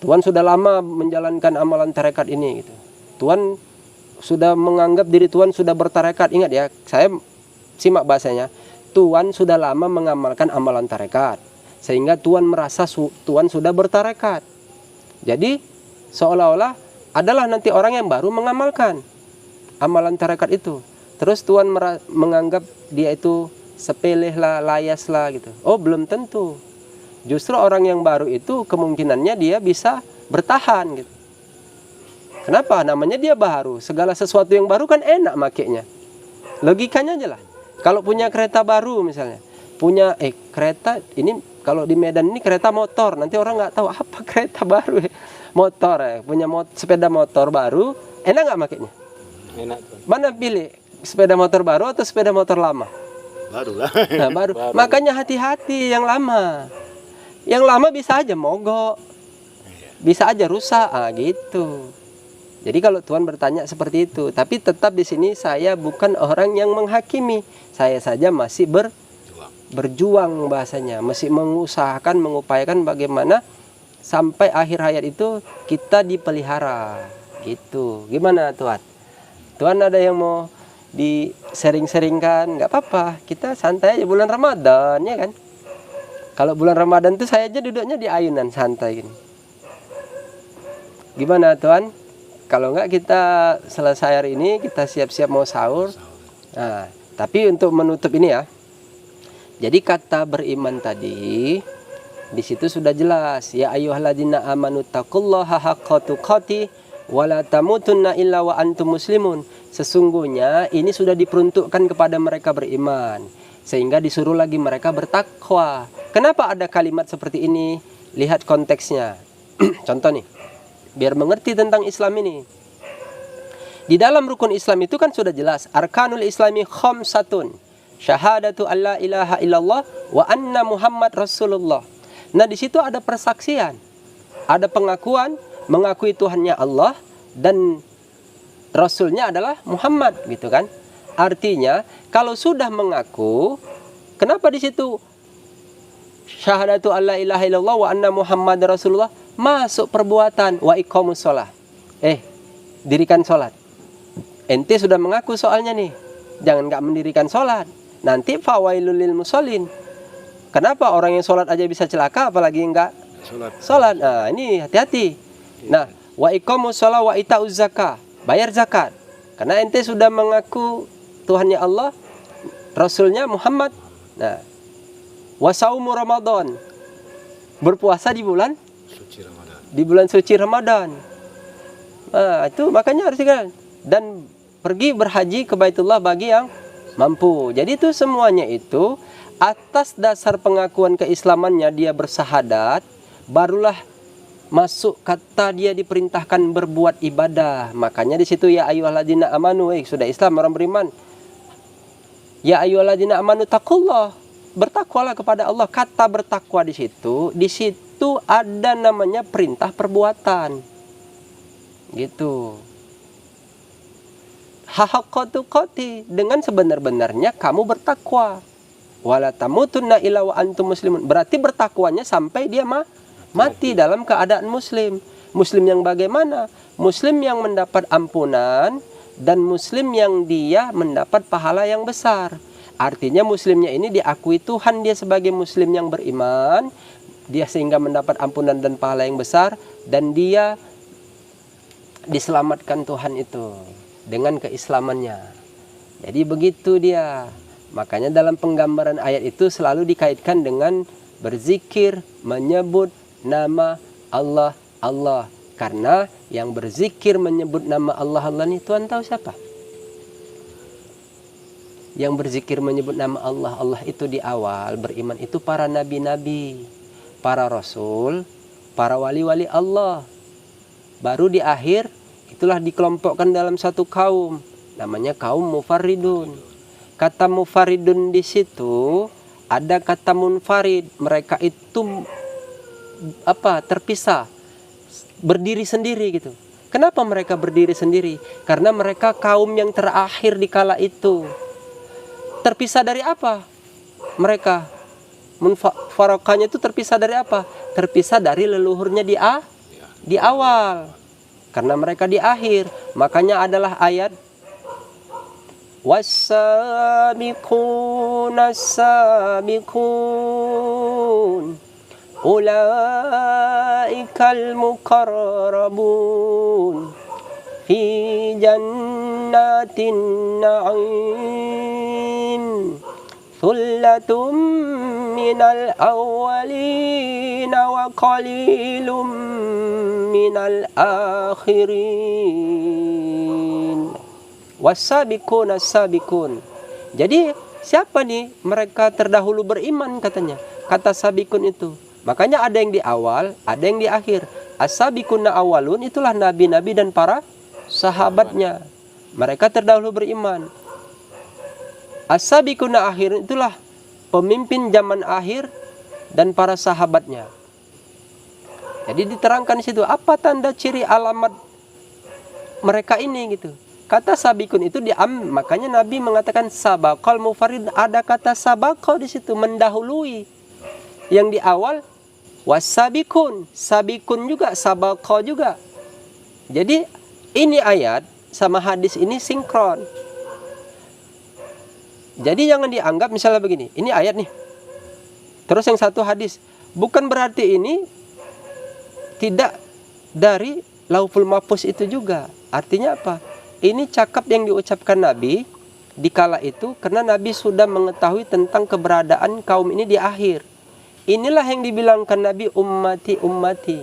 Tuhan sudah lama menjalankan amalan tarekat ini gitu. Tuhan sudah menganggap diri Tuhan sudah bertarekat. Ingat ya, saya simak bahasanya. Tuhan sudah lama mengamalkan amalan tarekat, sehingga Tuhan merasa Tuhan sudah bertarekat. Jadi seolah-olah adalah nanti orang yang baru mengamalkan amalan tarekat itu. Terus Tuhan menganggap dia itu sepele lah, layas lah gitu. Oh, belum tentu. Justru orang yang baru itu kemungkinannya dia bisa bertahan gitu. Kenapa? Namanya dia baru. Segala sesuatu yang baru kan enak makainya. Logikanya aja lah. Kalau punya kereta baru misalnya, punya kereta ini, kalau di Medan ini kereta motor, nanti orang nggak tahu apa kereta baru. Motor punya sepeda motor baru, enak nggak makainya? Enak tuh. Mana pilih, sepeda motor baru atau sepeda motor lama? Baru lah. Nah, baru. Makanya hati-hati yang lama. Yang lama bisa aja mogok, bisa aja rusak, gitu. Jadi kalau Tuhan bertanya seperti itu, tapi tetap di sini saya bukan orang yang menghakimi. Saya saja masih berjuang bahasanya, masih mengusahakan, mengupayakan bagaimana sampai akhir hayat itu kita dipelihara, gitu. Gimana Tuhan? Tuhan ada yang mau disering-seringkan, nggak apa-apa, kita santai aja bulan Ramadan ya kan. Kalau bulan Ramadan tuh saya aja duduknya di ayunan santai gini. Gimana Tuhan? Kalau nggak kita selesai hari ini, kita siap-siap mau sahur. Nah, tapi untuk menutup ini ya, jadi kata beriman tadi di situ sudah jelas, ya ayyuhalladzina amanu taqullaha haqqa tuqatih wa la tamutunna illa wa antum muslimun. Sesungguhnya ini sudah diperuntukkan kepada mereka beriman, sehingga disuruh lagi mereka bertakwa. Kenapa ada kalimat seperti ini? Lihat konteksnya. Contoh nih, biar mengerti tentang Islam ini. Di dalam rukun Islam itu kan sudah jelas, arkanul islami khamsatun, syahadatu alla ilaha illallah wa anna Muhammad Rasulullah. Nah, di situ ada persaksian, ada pengakuan, mengakui Tuhannya Allah dan Rasulnya adalah Muhammad, gitu kan? Artinya, kalau sudah mengaku, kenapa di situ syahadatu alla ilaha illallah wa anna Muhammad Rasulullah masuk perbuatan wa iqamus shalah. Dirikan sholat. Ente sudah mengaku soalnya nih, jangan nggak mendirikan sholat. Nanti fawailul lil musallin. Kenapa orang yang sholat aja bisa celaka, apalagi nggak sholat? Nah, ini hati-hati. Nah, wa iqamus shalah wa itauz zakah, bayar zakat. Karena ente sudah mengaku Tuhannya Allah, Rasulnya Muhammad. Nah, wa saumu Ramadan, berpuasa di bulan suci Ramadan. Nah, itu makanya harus dikenal. Dan pergi berhaji ke Baitullah bagi yang mampu. Jadi itu semuanya itu atas dasar pengakuan keislamannya dia bersahadat, barulah masuk kata dia diperintahkan berbuat ibadah. Makanya di situ ya ayyuhalladzina amanu, sudah Islam orang beriman. Ya ayyuhalladzina amanu taqullah, bertakwalah kepada Allah. Kata bertakwa di situ ada namanya perintah perbuatan. Gitu. Haqqa tuqati, dengan sebenar-benarnya kamu bertakwa. Wala tamutunna illa wa antum muslimun. Berarti bertakwanya sampai dia mati dalam keadaan muslim. Muslim yang bagaimana? Muslim yang mendapat ampunan dan muslim yang dia mendapat pahala yang besar. Artinya muslimnya ini diakui Tuhan, dia sebagai muslim yang beriman, dia sehingga mendapat ampunan dan pahala yang besar, dan dia diselamatkan Tuhan itu dengan keislamannya. Jadi begitu dia. Makanya dalam penggambaran ayat itu selalu dikaitkan dengan berzikir, menyebut nama Allah, Allah. Karena yang berzikir menyebut nama Allah, Allah ini Tuhan tahu siapa? Yang berzikir menyebut nama Allah, Allah itu di awal beriman itu para nabi-nabi, para rasul, para wali-wali Allah. Baru di akhir itulah dikelompokkan dalam satu kaum, namanya kaum mufarridun. Kata mufarridun di situ ada kata munfarid, mereka itu terpisah, berdiri sendiri gitu. Kenapa mereka berdiri sendiri? Karena mereka kaum yang terakhir di kala itu. Terpisah dari apa? Mereka munfarakahnya itu terpisah dari apa? Terpisah dari leluhurnya di awal. Karena mereka di akhir. Makanya adalah ayat was-sabiquna as-sabiqun ulaikal muqarrabun fi jannatin na'im Thullatum minal awwalin wa qalilum minal akhirin. Wasabiqun as-sabiqun. Jadi siapa nih mereka terdahulu beriman katanya. Kata sabiqun itu. Makanya ada yang di awal, ada yang di akhir. As-sabiquna awalun itulah nabi-nabi dan para sahabatnya. Mereka terdahulu beriman. As-sabiquna akhir itulah pemimpin zaman akhir dan para sahabatnya. Jadi diterangkan di situ apa tanda ciri alamat mereka ini gitu. Kata sabiqun itu makanya Nabi mengatakan sabaqal mufarid, ada kata sabaqo di situ, mendahului. Yang di awal wasabiqun, sabiqun juga, sabaqo juga. Jadi ini ayat sama hadis ini sinkron. Jadi jangan dianggap misalnya begini, ini ayat nih, terus yang satu hadis. Bukan berarti ini tidak dari Lauhul Mahfuz itu juga. Artinya apa? Ini cakap yang diucapkan Nabi di kala itu karena Nabi sudah mengetahui tentang keberadaan kaum ini di akhir. Inilah yang dibilangkan Nabi ummati ummati.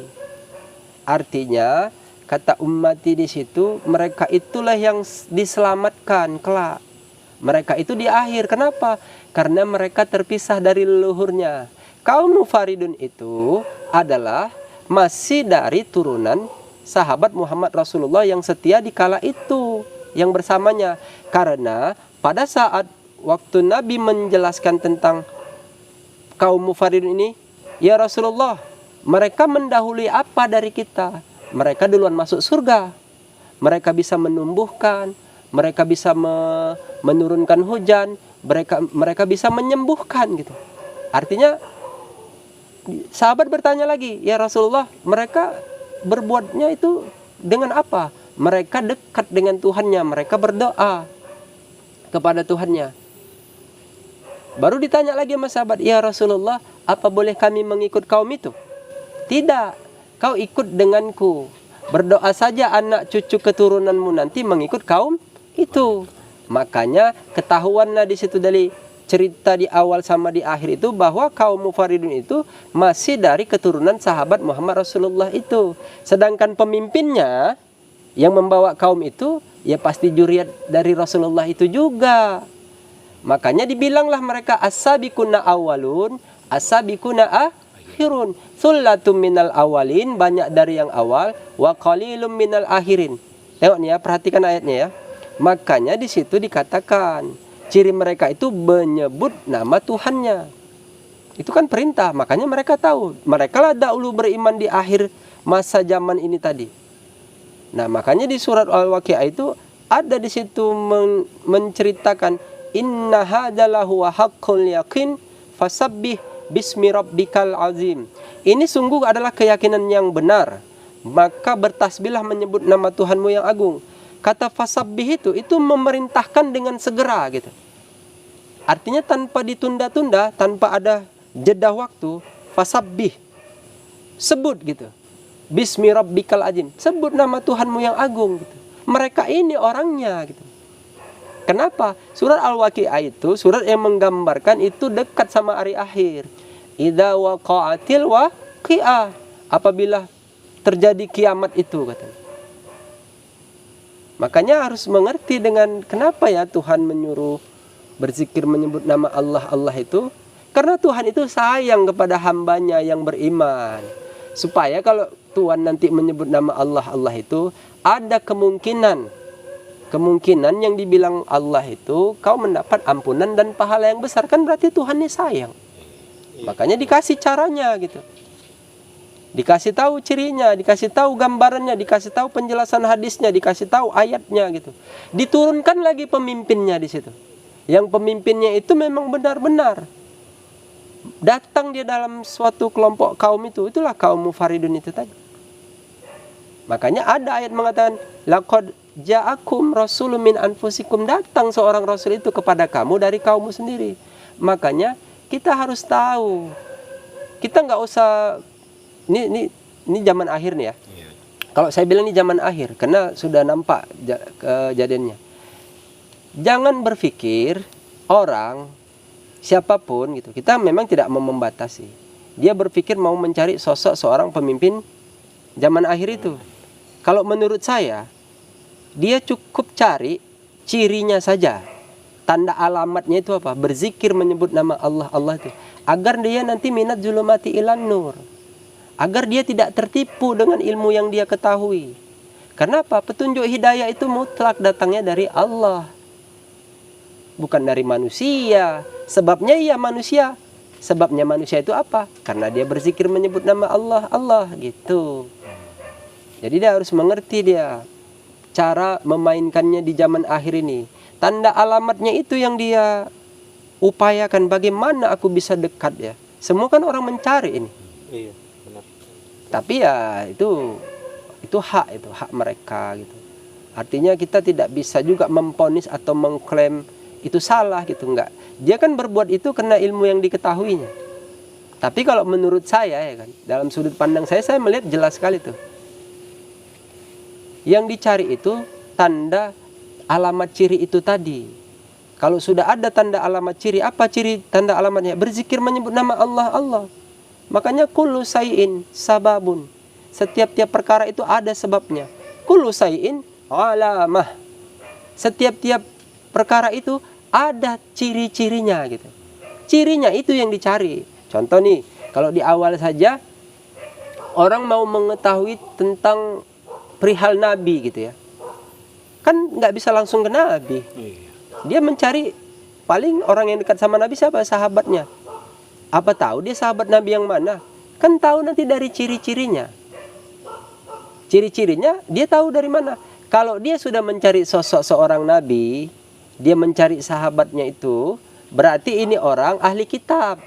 Artinya kata ummati di situ mereka itulah yang diselamatkan kelak. Mereka itu di akhir. Kenapa? Karena mereka terpisah dari leluhurnya. Kaum Mufaridun itu adalah masih dari turunan sahabat Muhammad Rasulullah yang setia di kala itu, yang bersamanya. Karena pada saat waktu Nabi menjelaskan tentang kaum Mufaridun ini, ya Rasulullah, mereka mendahului apa dari kita? Mereka duluan masuk surga. Mereka bisa menumbuhkan, mereka bisa menurunkan hujan, mereka bisa menyembuhkan gitu. Artinya sahabat bertanya lagi, ya Rasulullah, mereka berbuatnya itu dengan apa? Mereka dekat dengan Tuhannya, mereka berdoa kepada Tuhannya. Baru ditanya lagi sama sahabat, ya Rasulullah, apa boleh kami mengikut kaum itu? Tidak, kau ikut denganku. Berdoa saja anak cucu keturunanmu nanti mengikut kaum itu. Makanya ketahuanlah di situ dari cerita di awal sama di akhir itu bahwa kaum Mufaridun itu masih dari keturunan sahabat Muhammad Rasulullah itu. Sedangkan pemimpinnya yang membawa kaum itu ya pasti juriat dari Rasulullah itu juga. Makanya dibilanglah mereka as-sabiquna awalun, as-sabiquna akhirun. Sullatum minal awalin, banyak dari yang awal, wa qalilum minal akhirin. Tengok nih ya, perhatikan ayatnya ya. Makanya di situ dikatakan ciri mereka itu menyebut nama Tuhannya. Itu kan perintah, makanya mereka tahu. Mereka lah dahulu beriman di akhir masa zaman ini tadi. Nah, makanya di surat Al-Waqiah itu ada di situ menceritakan inna hadalahu wa haqqul yaqin fasabbih bismi rabbikal azim. Ini sungguh adalah keyakinan yang benar. Maka bertasbihlah menyebut nama Tuhanmu yang agung. Kata fasabbih itu memerintahkan dengan segera gitu. Artinya tanpa ditunda-tunda, tanpa ada jeda waktu, fasabbih. Sebut gitu. Bismi rabbikal azim. Sebut nama Tuhanmu yang agung gitu. Mereka ini orangnya gitu. Kenapa? Surat Al-Waqiah itu surat yang menggambarkan itu dekat sama hari akhir. Idza waqa'atil waqi'ah. Apabila terjadi kiamat itu katanya. Makanya harus mengerti dengan kenapa ya Tuhan menyuruh berzikir menyebut nama Allah itu. Karena Tuhan itu sayang kepada hambanya yang beriman. Supaya kalau Tuhan nanti menyebut nama Allah itu ada kemungkinan yang dibilang Allah itu kau mendapat ampunan dan pahala yang besar. Kan berarti Tuhan ini sayang. Makanya dikasih caranya gitu. Dikasih tahu cirinya, dikasih tahu gambarannya, dikasih tahu penjelasan hadisnya, dikasih tahu ayatnya gitu. Diturunkan lagi pemimpinnya di situ. Yang pemimpinnya itu memang benar-benar datang dia dalam suatu kelompok kaum itu. Itulah kaum Mufaridun itu tadi. Makanya ada ayat mengatakan laqad ja'akum rasulun min anfusikum, datang seorang rasul itu kepada kamu dari kaummu sendiri. Makanya kita harus tahu. Kita nggak usah ini zaman akhir nih ya. Kalau saya bilang ini zaman akhir karena sudah nampak kejadiannya. Jangan berpikir orang siapapun gitu. Kita memang tidak mau membatasi. Dia berpikir mau mencari sosok seorang pemimpin zaman akhir itu. Kalau menurut saya, dia cukup cari cirinya saja. Tanda alamatnya itu apa? Berzikir menyebut nama Allah, Allah itu. Agar dia nanti minat zulumati ilan nur. Agar dia tidak tertipu dengan ilmu yang dia ketahui. Karena apa? Petunjuk hidayah itu mutlak datangnya dari Allah. Bukan dari manusia. Sebabnya iya manusia. Sebabnya manusia itu apa? Karena dia berzikir menyebut nama Allah, Allah gitu. Jadi dia harus mengerti dia cara memainkannya di zaman akhir ini. Tanda alamatnya itu yang dia upayakan, bagaimana aku bisa dekat ya. Semua kan orang mencari ini. Iya, benar. Tapi ya itu hak mereka gitu. Artinya kita tidak bisa juga memponis atau mengklaim itu salah gitu, enggak. Dia kan berbuat itu karena ilmu yang diketahuinya. Tapi kalau menurut saya ya kan, dalam sudut pandang saya melihat jelas sekali tuh. Yang dicari itu tanda alamat ciri itu tadi. Kalau sudah ada tanda alamat ciri, apa ciri tanda alamatnya? Berzikir menyebut nama Allah, Allah. Makanya kullu say'in sababun. Setiap-tiap perkara itu ada sebabnya. Kullu say'in alamah. Setiap-tiap perkara itu ada ciri-cirinya gitu. Cirinya itu yang dicari. Contoh nih, kalau di awal saja orang mau mengetahui tentang perihal Nabi gitu ya. Kan nggak bisa langsung ke Nabi. Dia mencari paling orang yang dekat sama Nabi siapa? Sahabatnya. Apa tahu dia sahabat Nabi yang mana? Kan tahu nanti dari ciri-cirinya. Ciri-cirinya dia tahu dari mana. Kalau dia sudah mencari sosok seorang Nabi, dia mencari sahabatnya itu, berarti ini orang ahli kitab.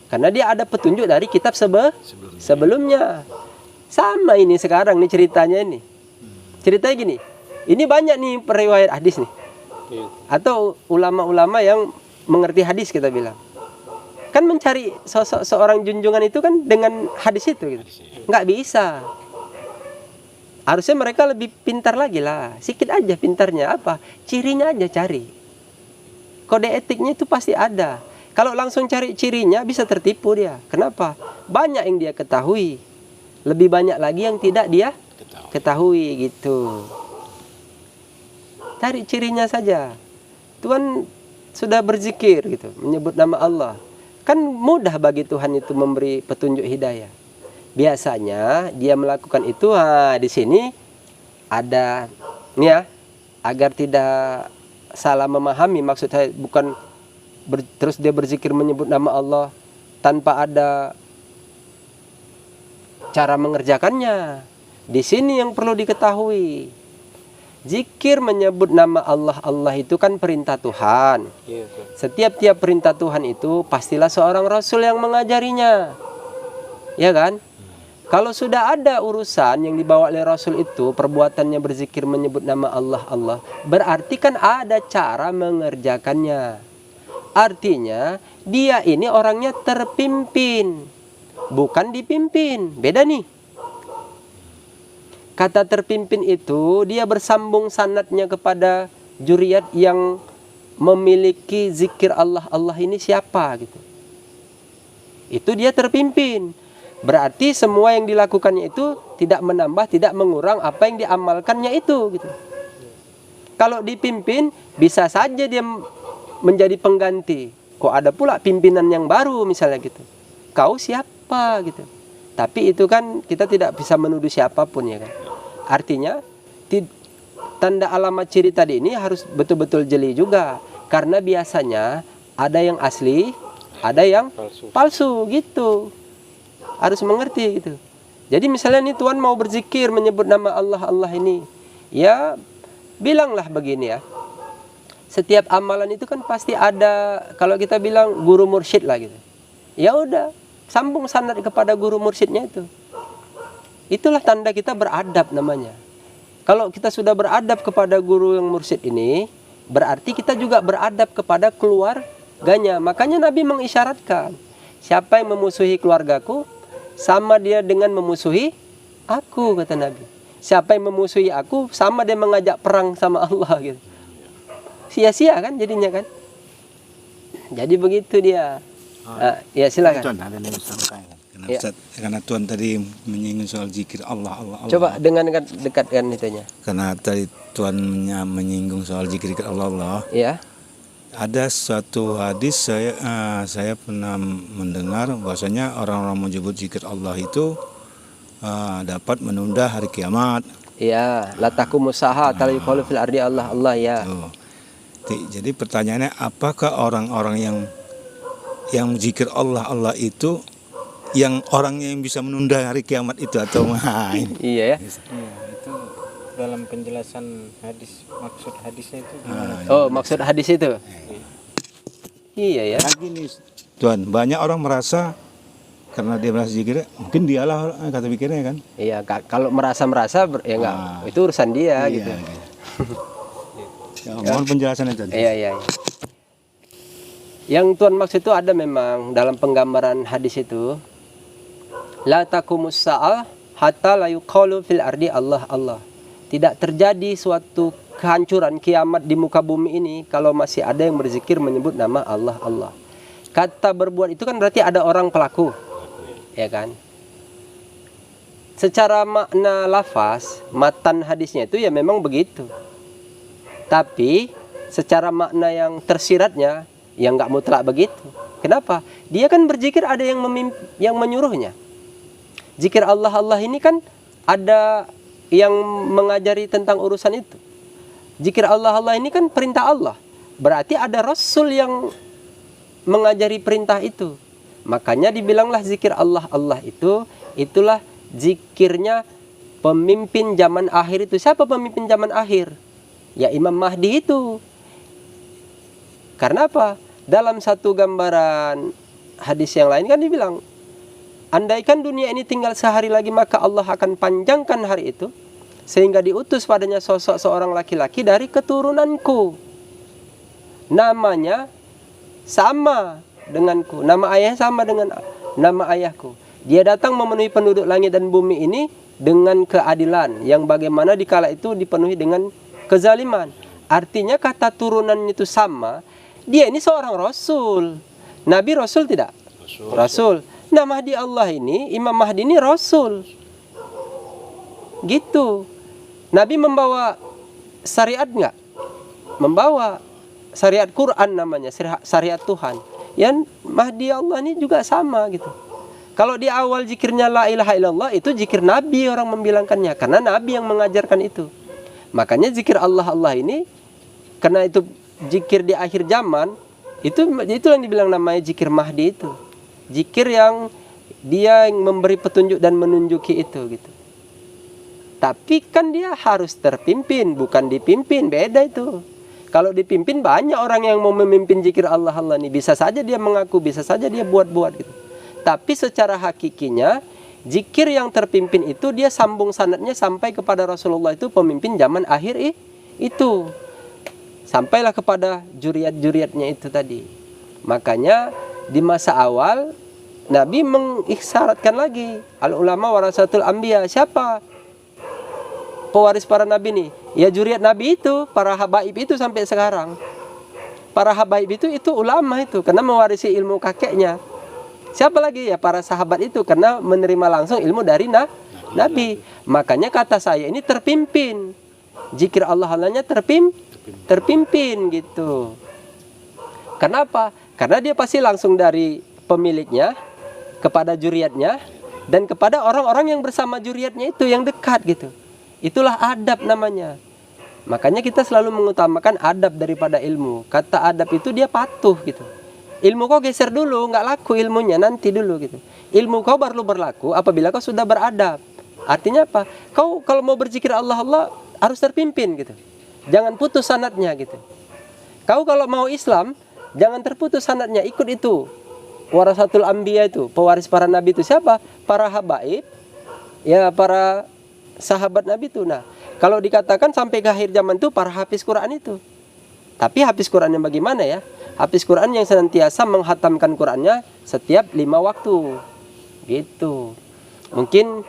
Karena dia ada petunjuk dari kitab sebelumnya. Sama ini sekarang nih ceritanya ini. Ceritanya gini, ini banyak nih periwayat hadis nih. Atau ulama-ulama yang mengerti hadis kita bilang. Kan mencari sosok seorang junjungan itu kan dengan hadis itu gitu. Nggak bisa. Harusnya mereka lebih pintar lagi lah. Sikit aja pintarnya apa? Cirinya aja cari. Kode etiknya itu pasti ada. Kalau langsung cari cirinya bisa tertipu dia. Kenapa? Banyak yang dia ketahui. Lebih banyak lagi yang tidak dia ketahui gitu. Cari cirinya saja. Tuhan sudah berzikir gitu, menyebut nama Allah. Kan mudah bagi Tuhan itu memberi petunjuk hidayah. Biasanya dia melakukan itu di sini ada nih ya, agar tidak salah memahami, maksud saya bukan terus dia berzikir menyebut nama Allah tanpa ada cara mengerjakannya. Di sini yang perlu diketahui. Zikir menyebut nama Allah, Allah itu kan perintah Tuhan. Setiap perintah Tuhan itu pastilah seorang Rasul yang mengajarinya. Ya kan? Kalau sudah ada urusan yang dibawa oleh Rasul itu, perbuatannya berzikir menyebut nama Allah, Allah, berarti kan ada cara mengerjakannya. Artinya dia ini orangnya terpimpin, bukan dipimpin. Beda nih. Kata terpimpin itu dia bersambung sanadnya kepada juriyat yang memiliki zikir Allah, Allah ini siapa gitu. Itu dia terpimpin. Berarti semua yang dilakukannya itu tidak menambah, tidak mengurang apa yang diamalkannya itu gitu. Kalau dipimpin bisa saja dia menjadi pengganti. Kok ada pula pimpinan yang baru misalnya gitu. Kau siapa gitu. Tapi itu kan kita tidak bisa menuduh siapapun ya kan. Artinya tanda alamat ciri tadi ini harus betul-betul jeli juga. Karena biasanya ada yang asli, ada yang palsu gitu. Harus mengerti gitu. Jadi misalnya nih Tuhan mau berzikir menyebut nama Allah, Allah ini. Ya bilanglah begini ya. Setiap amalan itu kan pasti ada, kalau kita bilang guru mursyid lah gitu. Ya udah, sambung sanad kepada guru mursyidnya itu. Itulah tanda kita beradab namanya. Kalau kita sudah beradab kepada guru yang mursyid ini, berarti kita juga beradab kepada keluarganya. Makanya Nabi mengisyaratkan, siapa yang memusuhi keluargaku, sama dia dengan memusuhi aku, kata Nabi. Siapa yang memusuhi aku, sama dia mengajak perang sama Allah gitu. Sia-sia kan jadinya kan. Jadi begitu dia. Ya silakan. Tuan, ada yang sampaikan. Karena, Ya. karena Tuan tadi menyinggung soal zikir Allah. Coba dengan dekatkan itunya. Karena tadi Tuan menyinggung soal zikir Allah. Ya. Ada suatu hadis saya pernah mendengar bahwasanya orang-orang menyebut zikir Allah itu dapat menunda hari kiamat. Ya, la taqumussaha tal yuqalu fil ardi Allah Allah ya. Tuh. Jadi pertanyaannya, apakah orang-orang yang zikir Allah itu yang orang yang bisa menunda hari kiamat itu atau main? Iya ya. Iya, itu dalam penjelasan hadis, maksud hadisnya itu gimana? Oh, maksud hadis itu. Iya ya. Kan gini, Tuan, banyak orang merasa karena dia merasa zikir, mungkin dialah kata pikirnya kan. Iya, kalau merasa ya enggak, itu urusan dia gitu. Ya, mohon penjelasannya Tuan. Iya, iya, iya. Yang Tuan maksud itu ada memang dalam penggambaran hadis itu. La taqumus sa'ah hatta la yuqalu fil ardi Allah Allah. Tidak terjadi suatu kehancuran kiamat di muka bumi ini kalau masih ada yang berzikir menyebut nama Allah Allah. Kata berbuat itu kan berarti ada orang pelaku. Ya kan? Secara makna lafaz, matan hadisnya itu ya memang begitu. Tapi secara makna yang tersiratnya ya nggak mutlak begitu. Kenapa? Dia kan berzikir ada yang menyuruhnya. Zikir Allah Allah ini kan ada yang mengajari tentang urusan itu. Zikir Allah Allah ini kan perintah Allah. Berarti ada Rasul yang mengajari perintah itu. Makanya dibilanglah zikir Allah Allah itulah zikirnya pemimpin zaman akhir itu. Siapa pemimpin zaman akhir? Ya Imam Mahdi itu. Karena apa? Dalam satu gambaran hadis yang lain kan dibilang, andaikan dunia ini tinggal sehari lagi maka Allah akan panjangkan hari itu sehingga diutus padanya sosok seorang laki-laki dari keturunanku. Namanya sama denganku, nama ayah sama dengan nama ayahku. Dia datang memenuhi penduduk langit dan bumi ini dengan keadilan yang bagaimana dikala itu dipenuhi dengan kezaliman. Artinya kata turunannya itu sama. Dia ini seorang rasul. Nabi rasul tidak? Rasul. Nah Mahdi Allah ini, Imam Mahdi ini rasul. Gitu. Nabi membawa syariat enggak? Membawa syariat Quran namanya, syariat Tuhan. Yang Mahdi Allah ini juga sama gitu. Kalau di awal zikirnya la ilaha illallah itu zikir Nabi orang membilangkannya karena Nabi yang mengajarkan itu. Makanya zikir Allah Allah ini karena itu zikir di akhir zaman itu yang dibilang namanya zikir Mahdi itu. Zikir yang dia yang memberi petunjuk dan menunjuki itu gitu. Tapi kan dia harus terpimpin, bukan dipimpin, beda itu. Kalau dipimpin banyak orang yang mau memimpin zikir Allah Allah ini. Bisa saja dia mengaku, bisa saja dia buat-buat gitu. Tapi secara hakikinya zikir yang terpimpin itu dia sambung sanadnya sampai kepada Rasulullah itu pemimpin zaman akhir itu. Sampailah kepada juriat-juriatnya itu tadi. Makanya di masa awal Nabi mengisyaratkan lagi al ulama warasatul anbiya. Siapa pewaris para nabi nih? Ya juriat Nabi itu, para habaib itu sampai sekarang. Para habaib itu ulama itu karena mewarisi ilmu kakeknya. Siapa lagi? Ya para sahabat itu karena menerima langsung ilmu dari Nabi. Makanya kata saya ini terpimpin. Zikir Allah Allahnya terpimpin gitu. Kenapa? Karena dia pasti langsung dari pemiliknya kepada juriatnya dan kepada orang-orang yang bersama juriatnya itu yang dekat gitu. Itulah adab namanya. Makanya kita selalu mengutamakan adab daripada ilmu. Kata adab itu dia patuh gitu. Ilmu kau geser dulu, nggak laku ilmunya nanti dulu gitu. Ilmu kau baru berlaku apabila kau sudah beradab. Artinya apa? Kau kalau mau berzikir Allah Allah harus terpimpin gitu. Jangan putus sanadnya gitu. Kau kalau mau Islam jangan terputus sanadnya, ikut itu. Warasatul anbiya itu, pewaris para nabi itu siapa? Para habaib. Ya para sahabat Nabi itu. Nah, kalau dikatakan sampai ke akhir zaman itu para hafiz Quran itu. Tapi hafiz Quran yang bagaimana ya? Hafiz Quran yang senantiasa menghatamkan Qurannya setiap 5 waktu. Gitu. Mungkin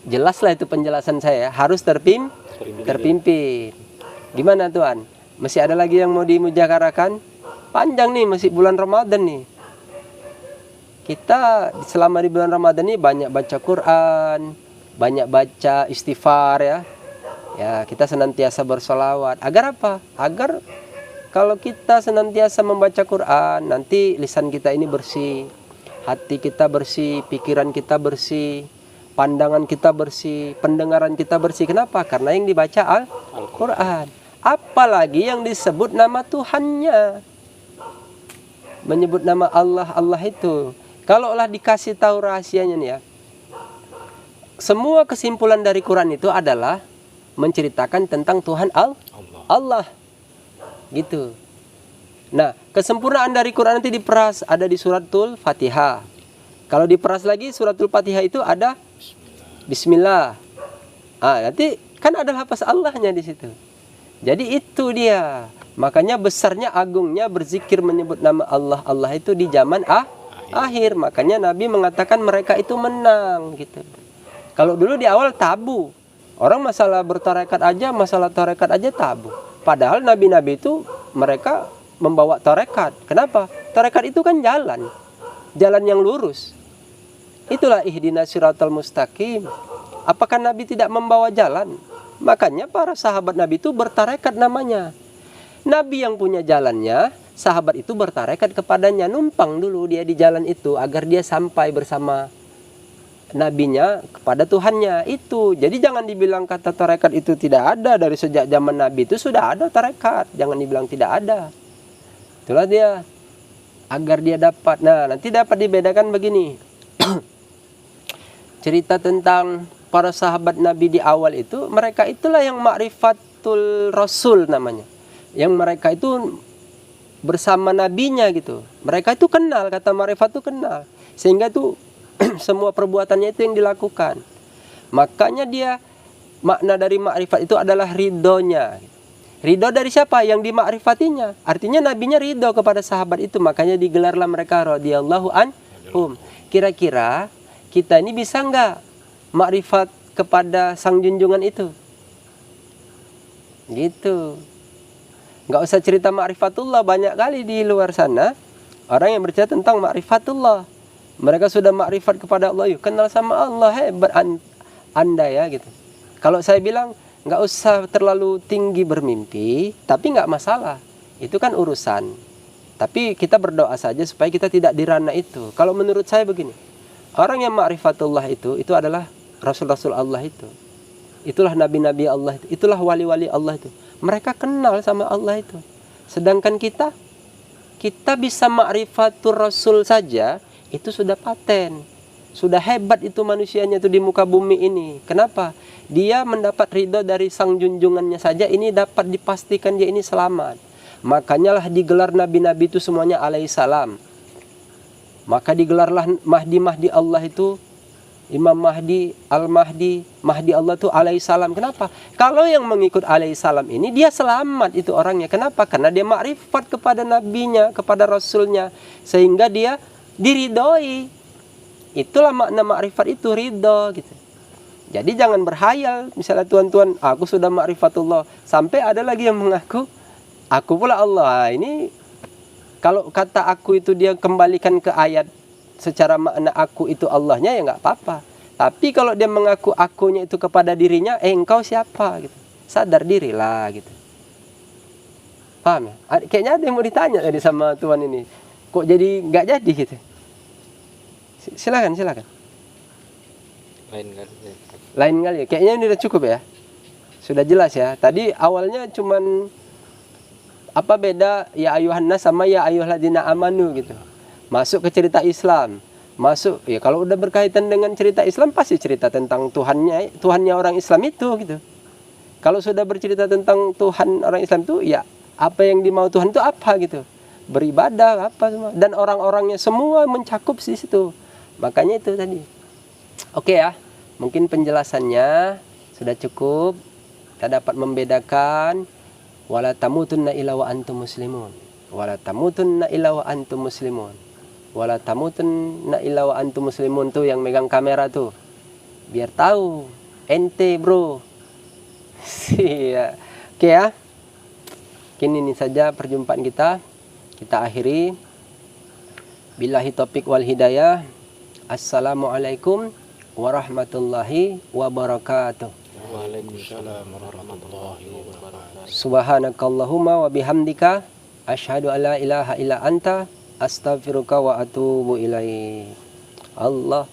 jelaslah itu penjelasan saya. Harus terpimpin. Gimana Tuan? Masih ada lagi yang mau dimujaharakan? panjang nih, masih bulan Ramadan nih. Kita selama di bulan Ramadan ini banyak baca Quran, banyak baca istighfar ya. Ya, kita senantiasa bersolawat. Agar apa? Agar kalau kita senantiasa membaca Quran, nanti lisan kita ini bersih, hati kita bersih, pikiran kita bersih, pandangan kita bersih, pendengaran kita bersih. Kenapa? Karena yang dibaca Al-Quran. Apalagi yang disebut nama Tuhannya, menyebut nama Allah itu. Kalaulah dikasih tahu rahasianya nih ya, semua kesimpulan dari Quran itu adalah menceritakan tentang Tuhan Allah. Gitu. Nah, kesempurnaan dari Quran nanti diperas ada di suratul Fatihah. Kalau diperas lagi suratul Fatihah itu ada Bismillah. Nanti kan ada lafaz Allahnya di situ. Jadi itu dia. Makanya besarnya, agungnya berzikir menyebut nama Allah itu di zaman akhir. Makanya Nabi mengatakan mereka itu menang gitu. Kalau dulu di awal tabu. Orang masalah bertarekat aja, masalah tarekat aja tabu. Padahal nabi-nabi itu mereka membawa tarekat. Kenapa? Tarekat itu kan jalan yang lurus. Itulah ihdinas siratal mustaqim. Apakah Nabi tidak membawa jalan? Makanya para sahabat Nabi itu bertarekat namanya. Nabi yang punya jalannya, sahabat itu bertarekat kepadanya, numpang dulu dia di jalan itu agar dia sampai bersama nabinya kepada Tuhannya itu. Jadi jangan dibilang kata tarekat itu tidak ada, dari sejak zaman Nabi itu sudah ada tarekat. Jangan dibilang tidak ada. Itulah dia, agar dia dapat. Nah, nanti dapat dibedakan begini. Cerita tentang para sahabat Nabi di awal itu, mereka itulah yang ma'rifatul rasul namanya. Yang mereka itu bersama nabinya gitu. Mereka itu kenal, kata ma'rifat itu kenal. Sehingga itu semua perbuatannya itu yang dilakukan. Makanya dia, makna dari ma'rifat itu adalah ridhonya. Ridho dari siapa? Yang dimakrifatinya. Artinya nabinya ridho kepada sahabat itu. Makanya digelarlah mereka radhiyallahu anhum. Kira-kira kita ini bisa nggak makrifat kepada sang junjungan itu? Gitu. Nggak usah cerita ma'rifatullah, banyak kali di luar sana orang yang bercerita tentang ma'rifatullah. Mereka sudah makrifat kepada Allah, yuk kenal sama Allah, hebat anda ya gitu. Kalau saya bilang nggak usah terlalu tinggi bermimpi, tapi nggak masalah, itu kan urusan. Tapi kita berdoa saja supaya kita tidak di ranah itu. Kalau menurut saya begini, orang yang ma'rifatullah itu adalah rasul-rasul Allah itu. Itulah nabi-nabi Allah itu, itulah wali-wali Allah itu. Mereka kenal sama Allah itu. Sedangkan kita bisa ma'rifatul rasul saja, itu sudah paten. Sudah hebat itu manusianya itu di muka bumi ini. Kenapa? Dia mendapat ridho dari sang junjungannya saja, ini dapat dipastikan dia ini selamat. Makanya lah digelar nabi-nabi itu semuanya alaihissalam. Maka digelarlah Mahdi Allah itu, Imam Mahdi, Al-Mahdi, Mahdi Allah itu alaihissalam. Kenapa? Kalau yang mengikut alaihissalam ini dia selamat itu orangnya. Kenapa? Karena dia makrifat kepada nabinya, kepada rasulnya, sehingga dia diridhoi. Itulah makna makrifat itu, ridho gitu. Jadi jangan berhayal, misalnya tuan-tuan, aku sudah makrifatullah, sampai ada lagi yang mengaku aku pula Allah. Ini kalau kata aku itu dia kembalikan ke ayat secara makna aku itu Allahnya, ya nggak apa-apa. Tapi kalau dia mengaku akunya itu kepada dirinya, engkau siapa gitu, sadar dirilah gitu. Paham ya? Kayaknya ada yang mau ditanya tadi sama tuan ini, kok jadi nggak jadi gitu. Silakan. Lain kali ya. Kayaknya ini udah cukup ya. Sudah jelas ya. Tadi awalnya cuman apa beda ya ayuhan nas sama ya ayyuhalladzina amanu gitu. Masuk ke cerita Islam. Masuk ya, kalau udah berkaitan dengan cerita Islam pasti cerita tentang Tuhannya orang Islam itu gitu. Kalau sudah bercerita tentang Tuhan orang Islam itu, ya apa yang dimau Tuhan itu apa gitu. Beribadah apa semua, dan orang-orangnya semua mencakup di situ. Makanya itu tadi. Oke ya, mungkin penjelasannya sudah cukup. Kita dapat membedakan wala tamutunna illa wa antum muslimun. Wala tamutunna illa wa antum muslimun. Wala tamutunna illa wa antum muslimun tuh yang megang kamera tuh. Biar tahu ente, bro. Iya. Oke ya. Mungkin ini saja perjumpaan kita. kita akhiri. Billahi taufiq wal hidayah. Assalamualaikum warahmatullahi wabarakatuh. Waalaikumsalam warahmatullahi wabarakatuh. Subhanakallahumma wa bihamdika asyhadu an la ilaha illa anta astaghfiruka wa atubu ilaik. Allah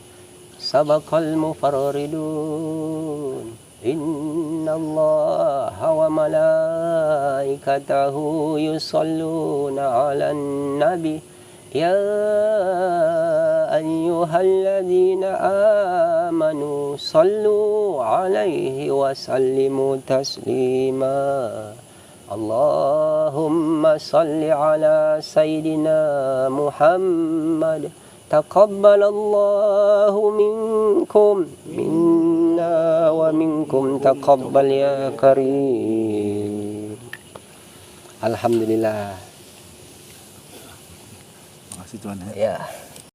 sabaqal mufarridun. Innallaha wa malaikatahu yusalluna 'alan nabi. Ya ayyuhalladzina amanu sallu 'alaihi wa sallimu taslima. Allahumma salli ala sayyidina Muhammad. Taqabbalallahu minkum minna wa minkum taqabbal ya karim. Alhamdulillah. Makasih Tuhan ya. Ya.